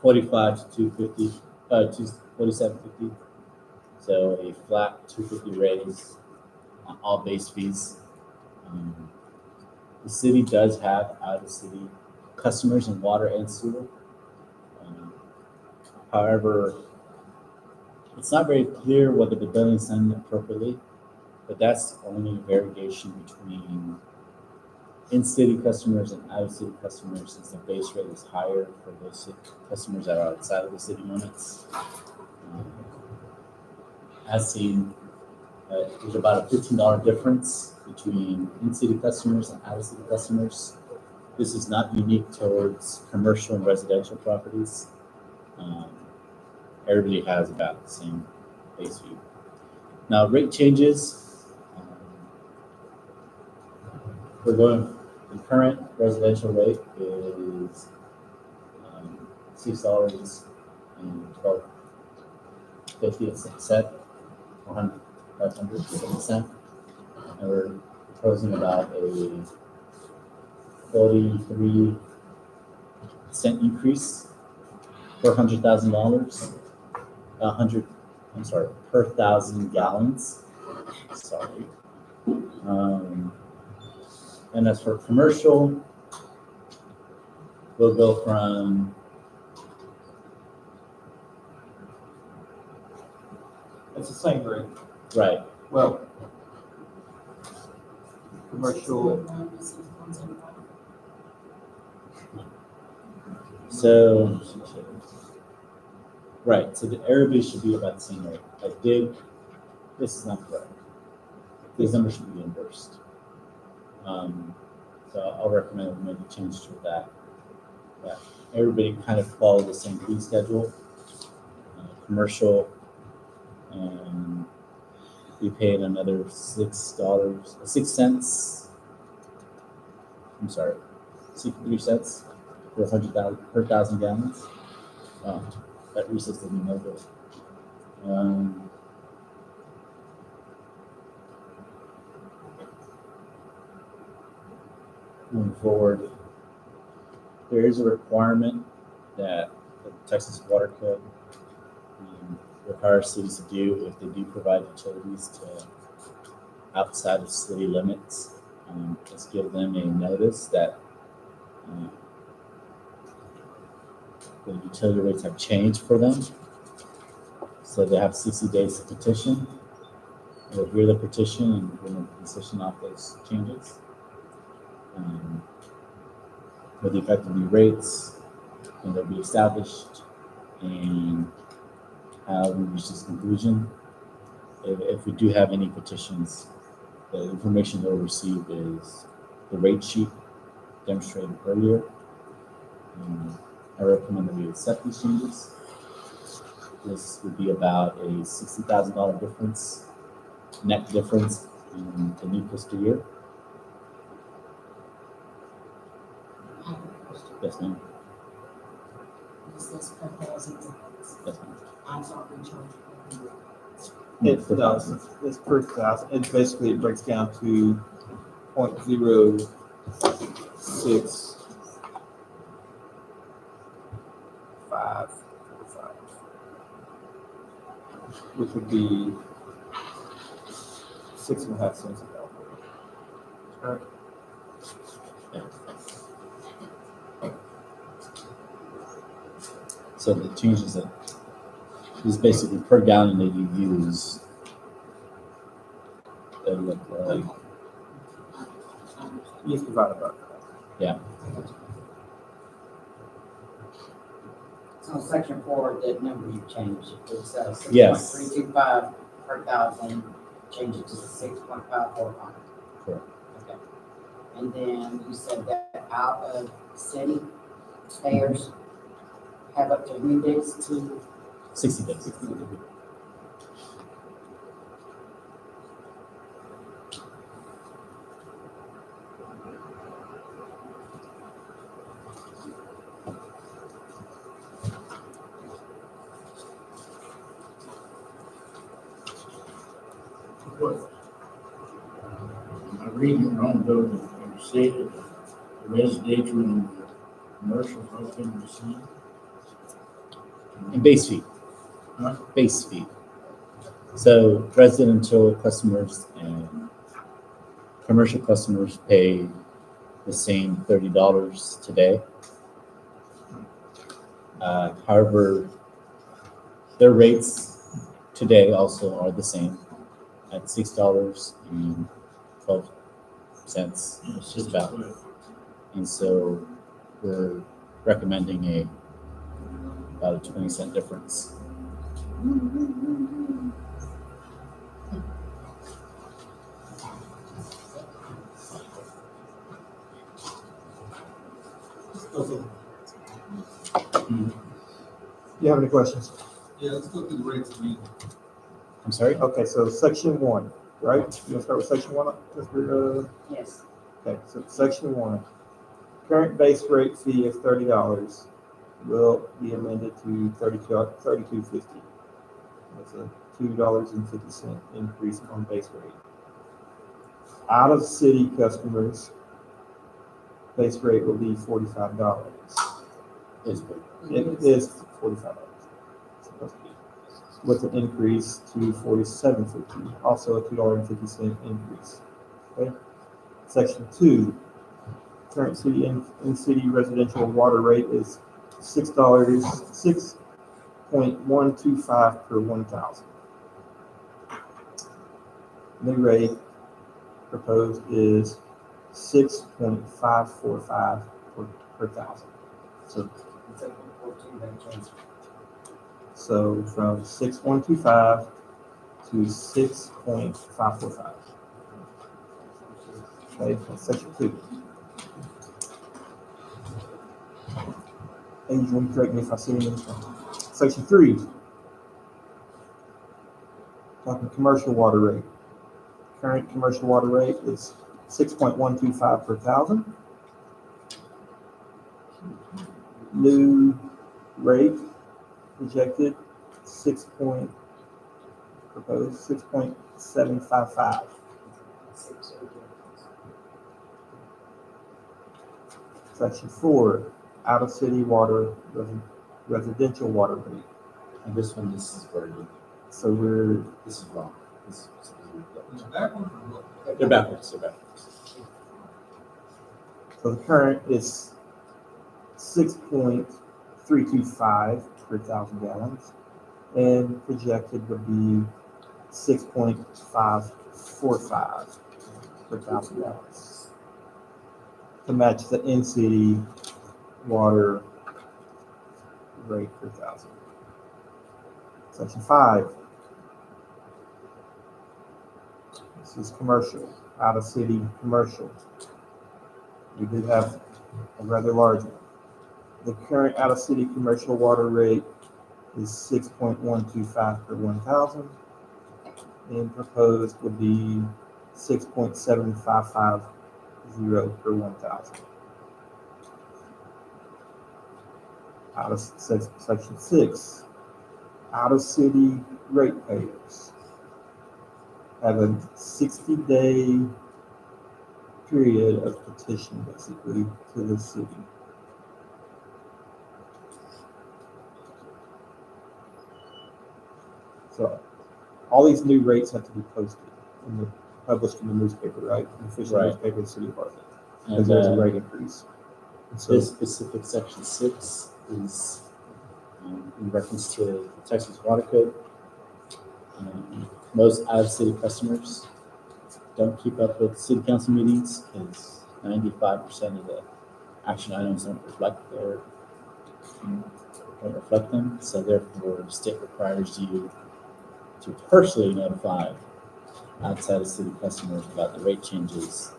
Speaker 1: 45 to 250, to 47.50. So a flat 250 raise on all base fees. The city does have out-of-city customers in water and sewer. However, it's not very clear whether the billing is done appropriately, but that's only variation between in-city customers and out-of-city customers, since the base rate is higher for those customers that are outside of the city limits. As seen, there's about a $15 difference between in-city customers and out-of-city customers. This is not unique towards commercial and residential properties. Everybody has about the same base fee. Now, rate changes. We're going, the current residential rate is $6.12.50 for 500 and we're proposing about a 43-cent increase per $100,000. Per 1,000 gallons. Sorry. And as for commercial, we'll go from
Speaker 2: It's the same rate.
Speaker 1: right.
Speaker 2: Well, commercial,
Speaker 1: So right. So everybody should be about the same rate. This is not correct. These numbers should be reimbursed. So I'll recommend we make a change to that. That everybody kind of follow the same fee schedule. Commercial, we paid another $6 I'm sorry, 63 cents per 1,000 gallons. That recess didn't know this. Moving forward, there is a requirement that the Texas Water Code requires cities to do if they do provide utilities to outside of city limits. Just give them a notice that the utility rates have changed for them. So they have 60 days to petition. We'll hear the petition and we'll make a decision off those changes. With the effective new rates, and they'll be established, and we reached this conclusion. If we do have any petitions, the information they'll receive is the rate sheet demonstrated earlier. I recommend that we accept these changes. This would be about a $60,000 difference, net difference in the new fiscal year.
Speaker 6: I have a question.
Speaker 1: Yes, ma'am.
Speaker 6: Is this per thousand?
Speaker 1: Yes, ma'am.
Speaker 6: I thought we charged.
Speaker 2: It does, it's per thousand, it basically it breaks down to 0.06 5, which would be 6.5 cents a gallon.
Speaker 1: So the changes that is basically per gallon that you use. That look like,
Speaker 2: Yes, divided by.
Speaker 1: yeah,
Speaker 4: So section 4, the number you changed, it's
Speaker 1: Yes.
Speaker 4: 6.325 per thousand, change it to 6.545.
Speaker 1: Correct.
Speaker 4: Okay. And then you said that out of city payers have up to how many days to
Speaker 1: 60 days.
Speaker 7: Am I reading it wrong, though, that you said that the residential and the commercial both in the same?
Speaker 1: And base fee.
Speaker 7: Huh?
Speaker 1: Base fee. So residential customers and commercial customers pay the same $30 today. However, their rates today also are the same at $6.12, just about. And so we're recommending about a 20-cent difference.
Speaker 2: Do you have any questions?
Speaker 5: Yeah, let's go through the rates again.
Speaker 1: I'm sorry?
Speaker 2: Okay, so section 1, right? You want to start with section 1, Mr.
Speaker 4: yes,
Speaker 2: Okay, so section 1, current base rate fee of $30 will be amended to $32.50. That's a $2.50 increase on base rate. Out of city customers, base rate will be $45.
Speaker 1: Is good.
Speaker 2: It is $45. Supposed to be. With an increase to $47.50, also a $2.50 increase. Okay. Section 2, current city in-city residential water rate is $6.125 per 1,000. New rate proposed is 6.545 per thousand. So
Speaker 4: it's up to 14, that change.
Speaker 2: So from 6.125 to 6.545. Okay, that's section 2. And you want to correct me if I see anything wrong. Section 3. Talking commercial water rate. Current commercial water rate is 6.125 per thousand. New rate projected proposed 6.755. Section 4, out of city water, residential water rate.
Speaker 1: And this is worded.
Speaker 2: So
Speaker 1: This is wrong. This is
Speaker 5: Is it backwards or what?
Speaker 1: They're backwards.
Speaker 2: so the current is 6.325 per thousand gallons, and projected would be 6.545 per thousand gallons to match the in-city water rate per thousand. Section 5. This is commercial, out of city commercial. We did have a rather large one. The current out of city commercial water rate is 6.125 per 1,000. And proposed would be 6.7550 per 1,000. Out of section 6, out of city ratepayers have a 60-day period of petition basically to the city. So all these new rates have to be posted and published in the newspaper, right? The official
Speaker 1: Right.
Speaker 2: newspaper of the city of Bartlett, because
Speaker 1: And
Speaker 2: there's a rate increase. And so
Speaker 1: this specific section 6 is in reference to the Texas Water Code. Most out-of-city customers don't keep up with city council meetings because 95% of the action items don't reflect them. So therefore, the state requires you to personally notify outside of city customers about the rate changes,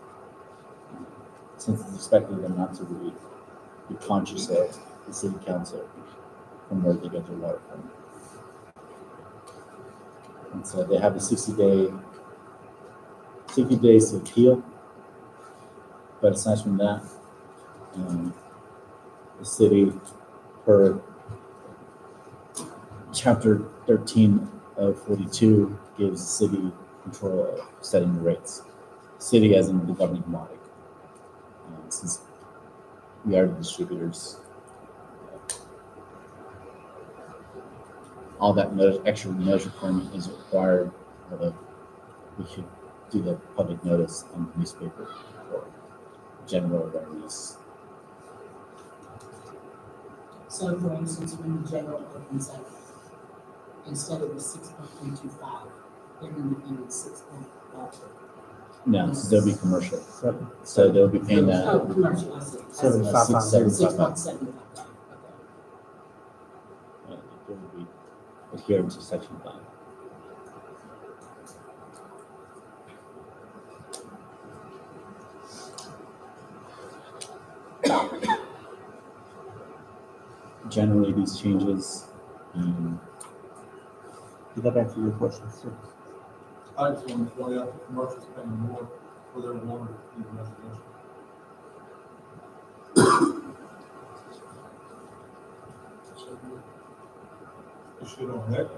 Speaker 1: since it's expected of them not to really be conscious of the city council from where they get their water from. And so they have a 60 days to appeal. But aside from that, the city, per chapter 13 of 42, gives the city control of setting the rates. City as in the governing body. Since we are the distributors, all that extra notice requirement is required, although we should do the public notice in the newspaper for general awareness.
Speaker 6: So for instance, when the general opens up, instead of the 6.325, they're gonna be paying 6.5.
Speaker 1: No, so they'll be commercial,
Speaker 2: seven-
Speaker 1: so they'll be paying that.
Speaker 6: Oh, commercial, I see.
Speaker 2: 7,500.
Speaker 6: 6.75, okay.
Speaker 1: They will be adhering to section 5. Generally, these changes,
Speaker 2: Did that answer your question, sir?
Speaker 5: I just want to point out that commercials paying more for their water than residential. You should on that.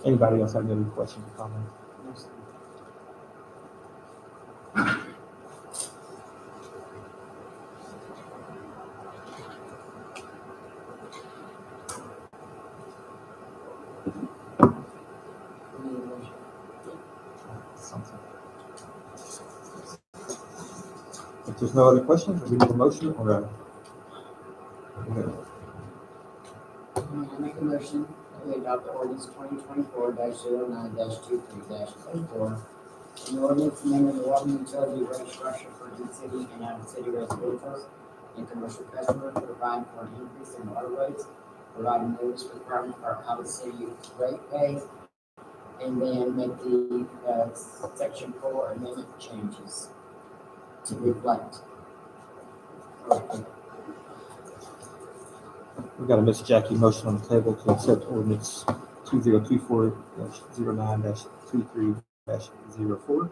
Speaker 2: Anybody else have any questions or comments? If there's no other questions, we need a motion or a?
Speaker 4: I make a motion that we adopt ordinance 2024-09-23-04. An ordinance amending the water utility rate structure for in-city and out-of-city residential and commercial customers, provide for an increase in water rates, providing notice requirement for out-of-city rate pay, and then make the section 4 amendment changes to reflect.
Speaker 2: We've got a Miss Jackie motion on the table to accept ordinance 2024-09-23-04.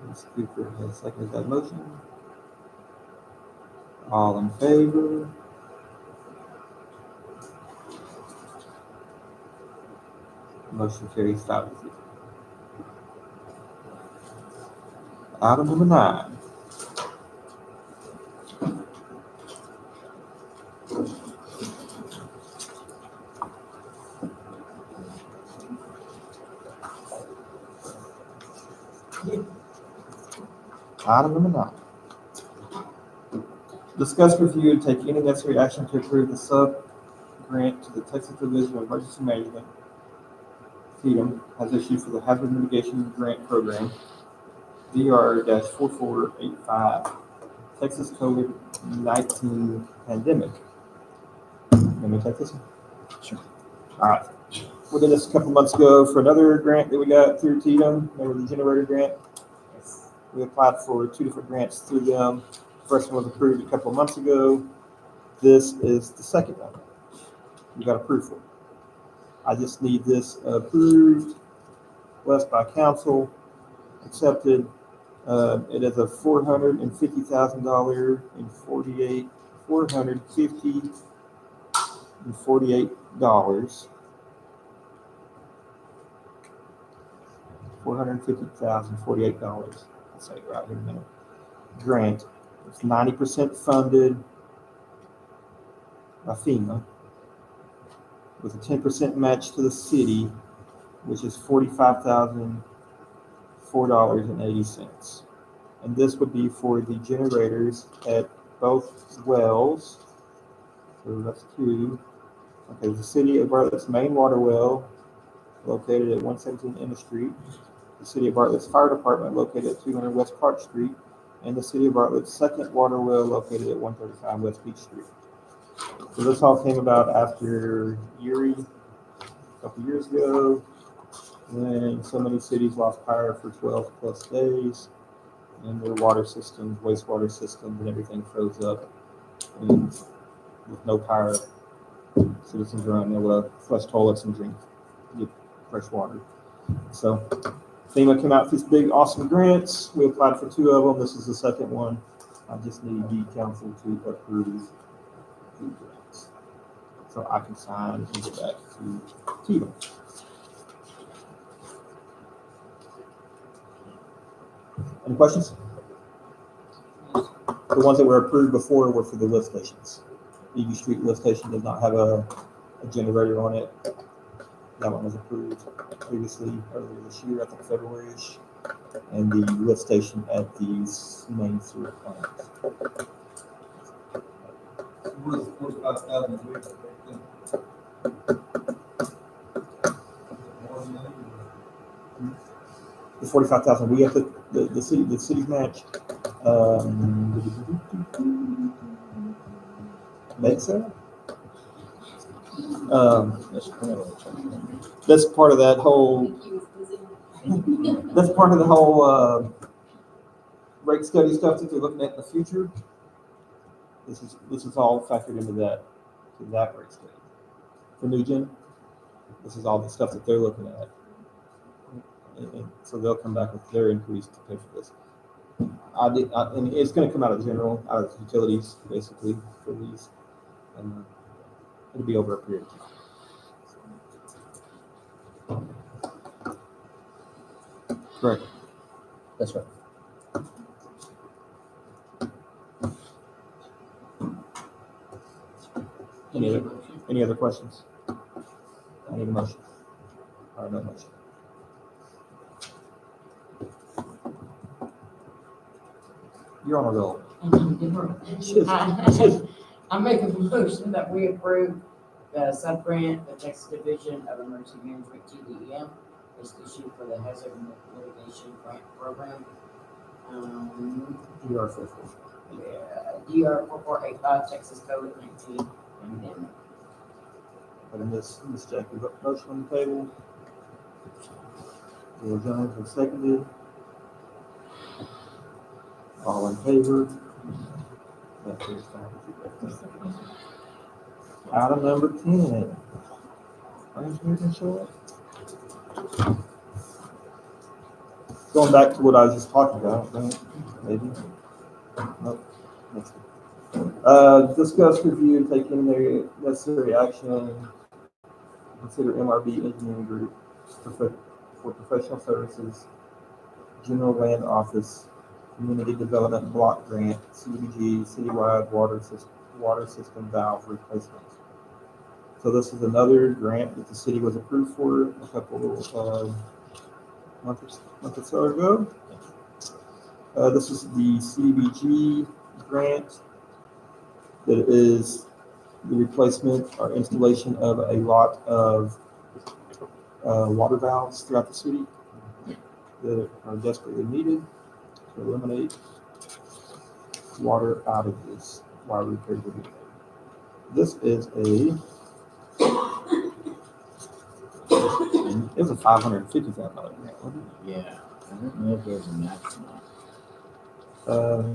Speaker 2: Ms. Cooper has seconded that motion. All in favor? Motion carries 5-0. Item number 9. Item number 9. Discuss, review, and take any necessary action to approve the sub-grant to the Texas Division of Emergency Management Tatum has issued for the Hazard Mitigation Grant Program, DR-4485, Texas COVID-19 pandemic. Let me take this one.
Speaker 1: Sure.
Speaker 2: All right. We did this a couple months ago for another grant that we got through Tatum. Remember the generator grant?
Speaker 4: Yes.
Speaker 2: We applied for 2 different grants through them. First one was approved a couple of months ago. This is the second one we got approved for. I just need this approved, blessed by council, accepted. It is a $450,000 and $450,048. $450,048. I'll say it right here in a minute. Grant. It's 90% funded by FEMA with a 10% match to the city, which is $45,004.80. And this would be for the generators at both wells. So that's 2. Okay, the city of Bartlett's main water well located at 117 Ennis Street, the city of Bartlett's fire department located at 200 West Clark Street, and the city of Bartlett's second water well located at 135 West Beach Street. So this all came about after Erie a couple years ago, when so many cities lost power for 12 plus days, and their water systems, wastewater systems, and everything froze up. And with no power, citizens were unable to flush toilets and get fresh water. So FEMA came out with these big, awesome grants. We applied for 2 of them. This is the second one. I just need the council to approve the grants, so I can sign and get back to Tatum. Any questions? The ones that were approved before were for the lift stations. Eby Street lift station does not have a generator on it. That one was approved previously earlier this year, I think February-ish. And the lift station at the main sewer plant.
Speaker 5: Where's 45,000?
Speaker 2: The 45,000 we have the city's match. Mesa. That's part of that whole. That's part of the whole rate study stuff that they're looking at in the future. This is all factored into that rate study. For New Gen, this is all the stuff that they're looking at. And so they'll come back with their increase to pay for this. And it's going to come out of general, out of utilities, basically, for these. And it'll be over a period of time. Correct.
Speaker 1: That's right.
Speaker 2: Any other questions? I need a motion. Or no motion. You're on a roll.
Speaker 4: I make a motion that we approve the sub-grant, the Texas Division of Emergency Management, TDEM, is issued for the Hazard Mitigation Grant Program.
Speaker 2: DR 44.
Speaker 4: DR 4485, Texas COVID-19 pandemic.
Speaker 2: Putting Miss Jackie motion on the table. Will Jones has seconded. All in favor? That is fine. Item number 10. Frank, you can show it. Going back to what I was just talking about, right? Maybe. Nope. Next one. Discuss, review, and take any necessary action. Consider MRB Engineering Group for professional services, General Land Office, Community Development Block Grant, CDBG, Citywide Water System Valve Replacement. So this is another grant that the city was approved for a couple months or so ago. This is the CDBG grant that is the replacement or installation of a lot of water valves throughout the city that are desperately needed to eliminate water outages while repairs are being made. This is it was a $550,000 grant, wasn't
Speaker 1: Yeah, I don't know if there's a match or not.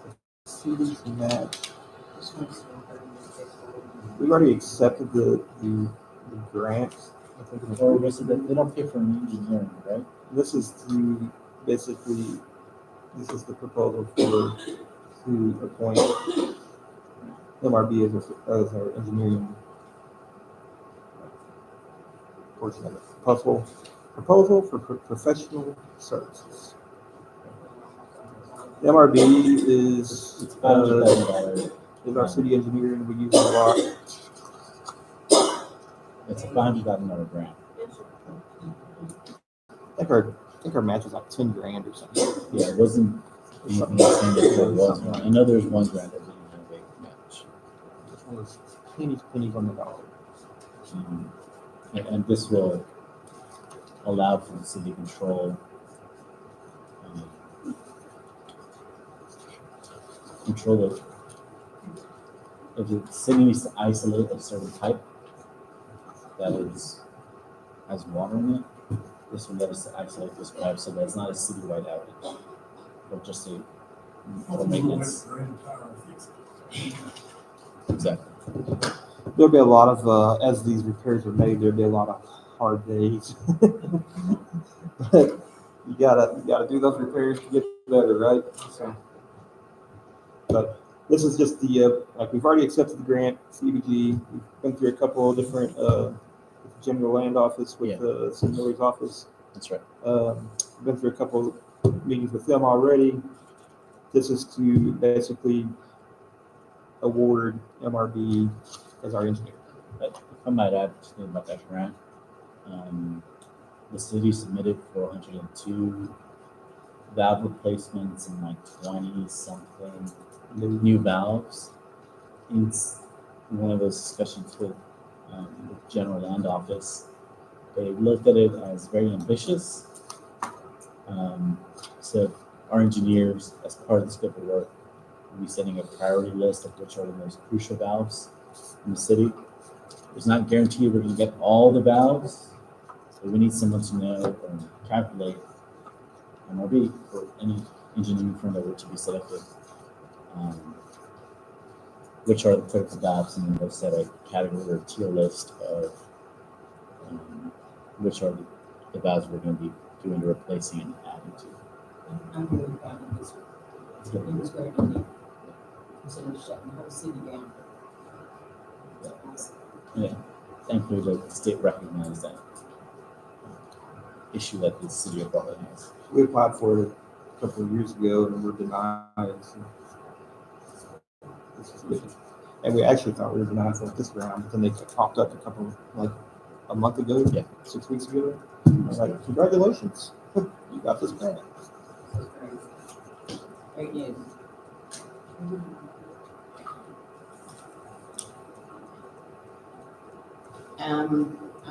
Speaker 2: it? CDC match.
Speaker 4: This one's still 30 minutes.
Speaker 2: We've already accepted the grant. I think it was-
Speaker 1: Or was it that they don't pay for an engineering, right?
Speaker 2: This is to basically, this is the proposal to appoint MRB as our engineering portion of it. Proposal for professional services. MRB is,
Speaker 1: It's $500,000.
Speaker 2: is our city engineer, and we use it a lot.
Speaker 1: It's a $500,000 grant.
Speaker 2: I think our match was like 10 grand or something.
Speaker 1: Yeah, it wasn't anything the same as there was one. I know there's one grant that didn't have a match.
Speaker 2: This one was pennies on the dollar.
Speaker 1: And this will allow for the city control control of if the city needs to isolate a certain pipe that has water in it, this will let us isolate this pipe so that it's not a citywide outage, or just a for maintenance. Exactly.
Speaker 2: There'll be a lot of, as these repairs are made, there'll be a lot of hard days. But you gotta do those repairs to get better, right? So, but this is just the, like, we've already accepted the grant, CDBG. We've been through a couple of different, general land office with, St. Louis office.
Speaker 1: That's right.
Speaker 2: Been through a couple of meetings with them already. This is to basically award MRB as our engineer.
Speaker 1: But if I might add something about that grant, the city submitted 402 valve replacements and like 20 something new valves. It's one of those discussions with general land office. They looked at it as very ambitious. So our engineers, as part of the scope of work, will be setting a priority list of which are the most crucial valves in the city. It's not guaranteed we're going to get all the valves, but we need someone to know or calculate MRB for any engineering firm that were to be selected. Which are the critical valves, and then they'll set a category or tier list of which are the valves we're going to be doing the replacing and adding to.
Speaker 6: I'm really proud of this.
Speaker 1: It's
Speaker 6: It
Speaker 1: good.
Speaker 6: was very neat. Instead of shutting the whole city down.
Speaker 1: Yeah, thankfully the state recognized that issue that the city of Bartlett has.
Speaker 2: We applied for it a couple of years ago and were denied. So this is good. And we actually thought we were denied for this round, but then they popped up like a month ago,
Speaker 1: Yeah.
Speaker 2: 6 weeks ago. I was like, congratulations, you got this grant.
Speaker 4: That's great. Great news. I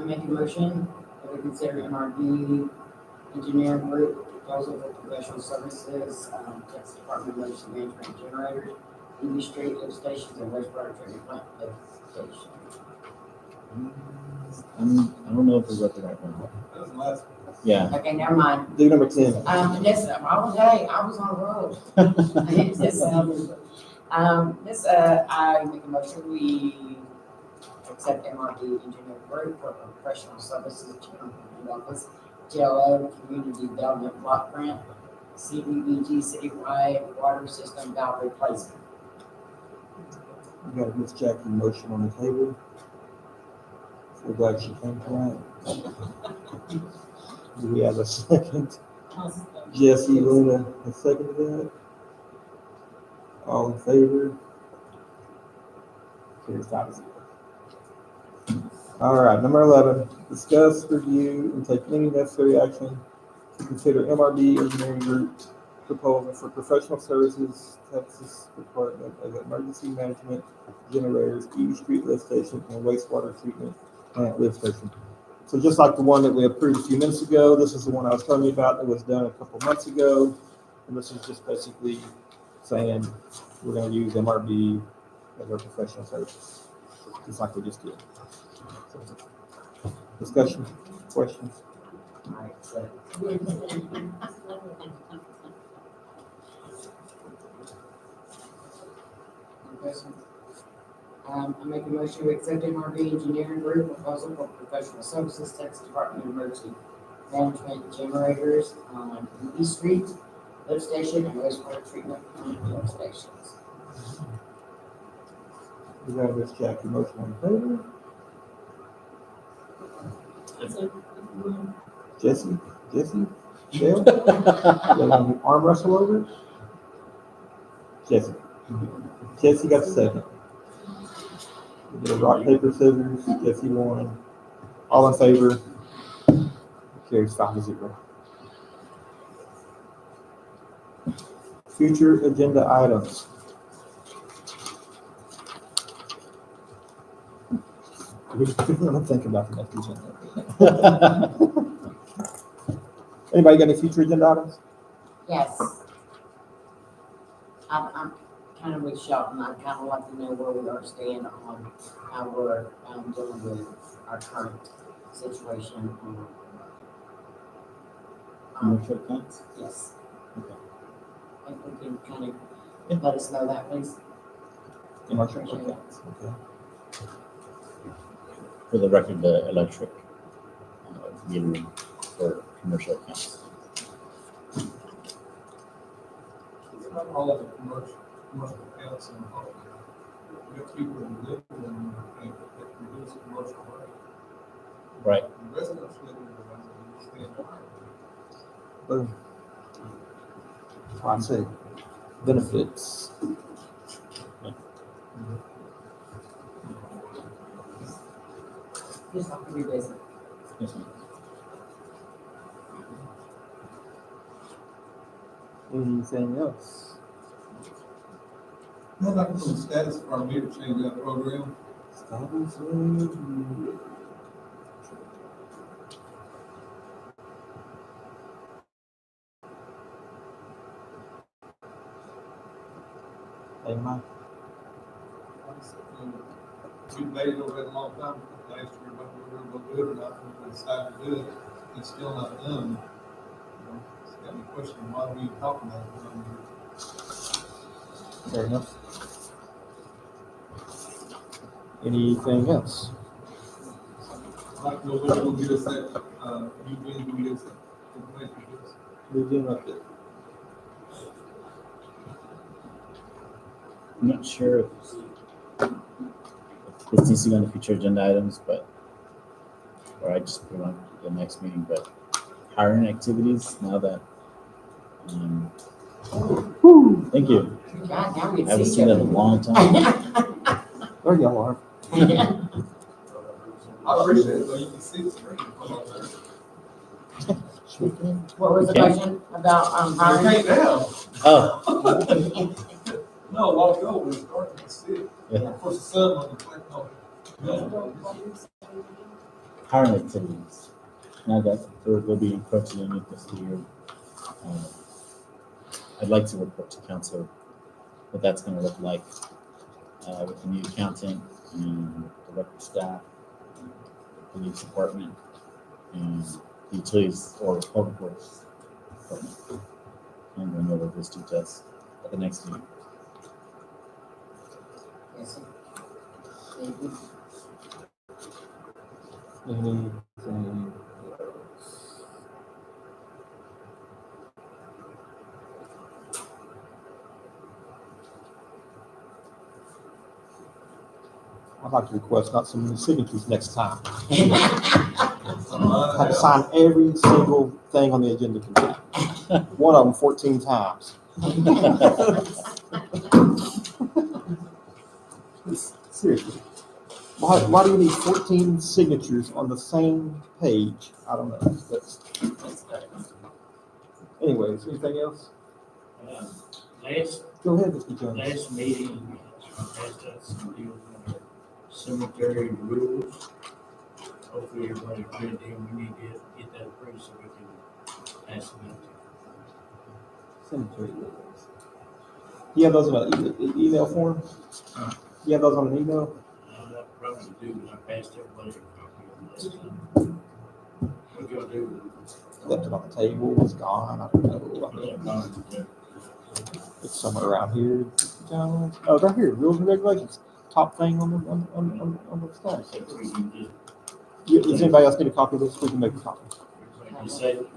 Speaker 4: make a motion that we consider MRB engineering group proposal for professional services, Texas Department of Emergency Management and Generators, EV street lift stations and wastewater treatment plant lift station.
Speaker 1: I don't know if we got the right one.
Speaker 5: That was the last.
Speaker 1: Yeah.
Speaker 4: Okay, never mind.
Speaker 2: Do number 10.
Speaker 4: This, all day, I was on a roll. I make a motion, we accept MRB Engineering Group for professional services, general fund office, GLO, Community Development Block Grant, CDBG citywide water system valve replacement.
Speaker 2: We got Miss Jackie motion on the table. We're glad she came tonight. Do we have a second? Jesse Luna has seconded that. All in favor? Carries 5-0. All right, number 11, discuss, review, and take any necessary action to consider MRB Engineering Group proposal for professional services, Texas Department of Emergency Management, generators, EV street lift station, and wastewater treatment plant lift station. So just like the one that we approved a few minutes ago, this is the one I was telling you about that was done a couple months ago. And this is just basically saying we're gonna use MRB as our professional services, just like we just did. So, discussion, questions?
Speaker 4: Alright, so one question. I make a motion to accept MRB Engineering Group proposal for professional services, Texas Department of Emergency Management generators on East Street, lift station, and wastewater treatment lift stations.
Speaker 2: You got this, Jackie, motion on the favor? Jesse, Dale? You want to arm wrestle over it? Jesse got the second. We did a rock, paper, scissors, Jesse won. All in favor? Carries 5-0. Future agenda items. I'm thinking about the next agenda. Anybody got any future agenda items?
Speaker 4: Yes. I'm kind of with Shelton, I'd kind of like to know where we are stand on how we're, dealing with our current situation.
Speaker 1: Commercial accounts?
Speaker 4: Yes.
Speaker 1: Okay.
Speaker 4: If we can kind of let us know that, please.
Speaker 2: Commercial accounts, okay.
Speaker 1: For the record, the electric meter for commercial accounts.
Speaker 5: All of the commercial accounts and all. We got people that live in them, and they produce commercial rate.
Speaker 1: Right.
Speaker 5: The residents live in the ones that understand why.
Speaker 2: Boom. I'd say benefits.
Speaker 4: Just have to revisit.
Speaker 1: Yes, ma'am.
Speaker 2: Anything else?
Speaker 5: I'd like to know the status of our meter change out program.
Speaker 2: Hey, Mike.
Speaker 5: We debated over it a long time, last year, about whether we were gonna do it or not, and we decided to do it, it's still not done. You know, it's got me questioning why we talking about it.
Speaker 2: Fair enough. Anything else?
Speaker 5: I'd like to know when you'll get us that, you being, will get us that information, please.
Speaker 2: Move in up there.
Speaker 1: I'm not sure if this needs to go on the future agenda items, but, or I just put it on the next meeting, but hiring activities now that, thank you.
Speaker 4: God, now we
Speaker 1: I haven't
Speaker 4: see
Speaker 1: seen
Speaker 4: each
Speaker 1: that in a long time.
Speaker 2: There y'all are.
Speaker 5: I appreciate it, though, you can see the screen.
Speaker 4: What was the
Speaker 1: Okay.
Speaker 4: question about,
Speaker 5: I
Speaker 4: hiring?
Speaker 5: can't now.
Speaker 1: Oh,
Speaker 5: No, a while ago, we started to see it.
Speaker 1: Yeah.
Speaker 5: Of course, the sun wasn't quite on.
Speaker 1: hiring activities. Now that we'll be encroaching in it this year, I'd like to report to council what that's gonna look like, with the new accountant and the record staff, the police department, and the utilities or public works department. I'm going over those two tests at the next meeting.
Speaker 4: Yes, sir. Thank you.
Speaker 2: Anything else? I'd like to request not so many signatures next time. I have to sign every single thing on the agenda tonight. One of them 14 times. Seriously. Why do you need 14 signatures on the same page? I don't know. Anyways, anything else?
Speaker 7: Last,
Speaker 2: Go ahead, Mr. Jones.
Speaker 7: last meeting, we passed out some deals on the cemetery rules. hopefully everybody agreed, then we need to get that approved so we can pass it out.
Speaker 2: Cemetery bills. You have those in an email form? You have those on an email?
Speaker 7: I probably do, but I passed everybody a copy of this. What y'all do?
Speaker 2: Left it on the table, it's gone, I don't know. I mean, it's somewhere around here. John. Oh, it's right here, rules and regulations, top thing on the stack. Does anybody else need a copy of this? We can make a copy.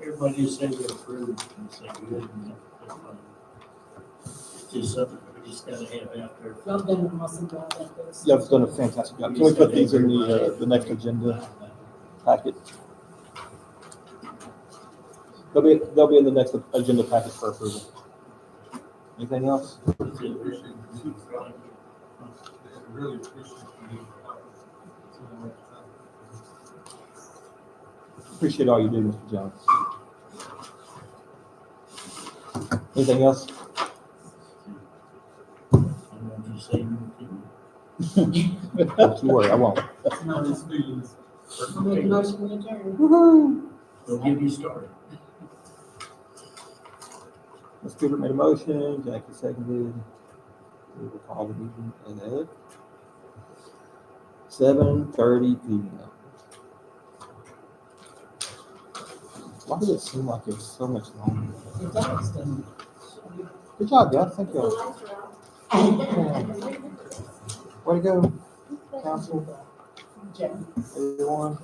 Speaker 7: Everybody just say they approved and say good and that's fine. It's just something we just gotta have out there.
Speaker 6: Y'all done an awesome job at this.
Speaker 2: Y'all have done a fantastic job. Can we put these in the next agenda packet? They'll be in the next agenda packet for approval. Anything else?
Speaker 5: Appreciate you. Really appreciate you.
Speaker 2: Appreciate all you do, Mr. Jones. Anything else?
Speaker 7: I want you to say anything.
Speaker 2: Don't you worry, I won't.
Speaker 5: His feelings.
Speaker 6: I'll make a motion to adjourn.
Speaker 2: Woo-hoo.
Speaker 7: Don't get me started.
Speaker 2: Ms. Stewart made a motion, Jackie seconded. We will call the meeting at 7:30 p.m. Why does it seem like it's so much longer?
Speaker 6: It does, doesn't it?
Speaker 2: Good job, guys. Thank you. Way to go, council,
Speaker 6: Jeff.
Speaker 2: everyone.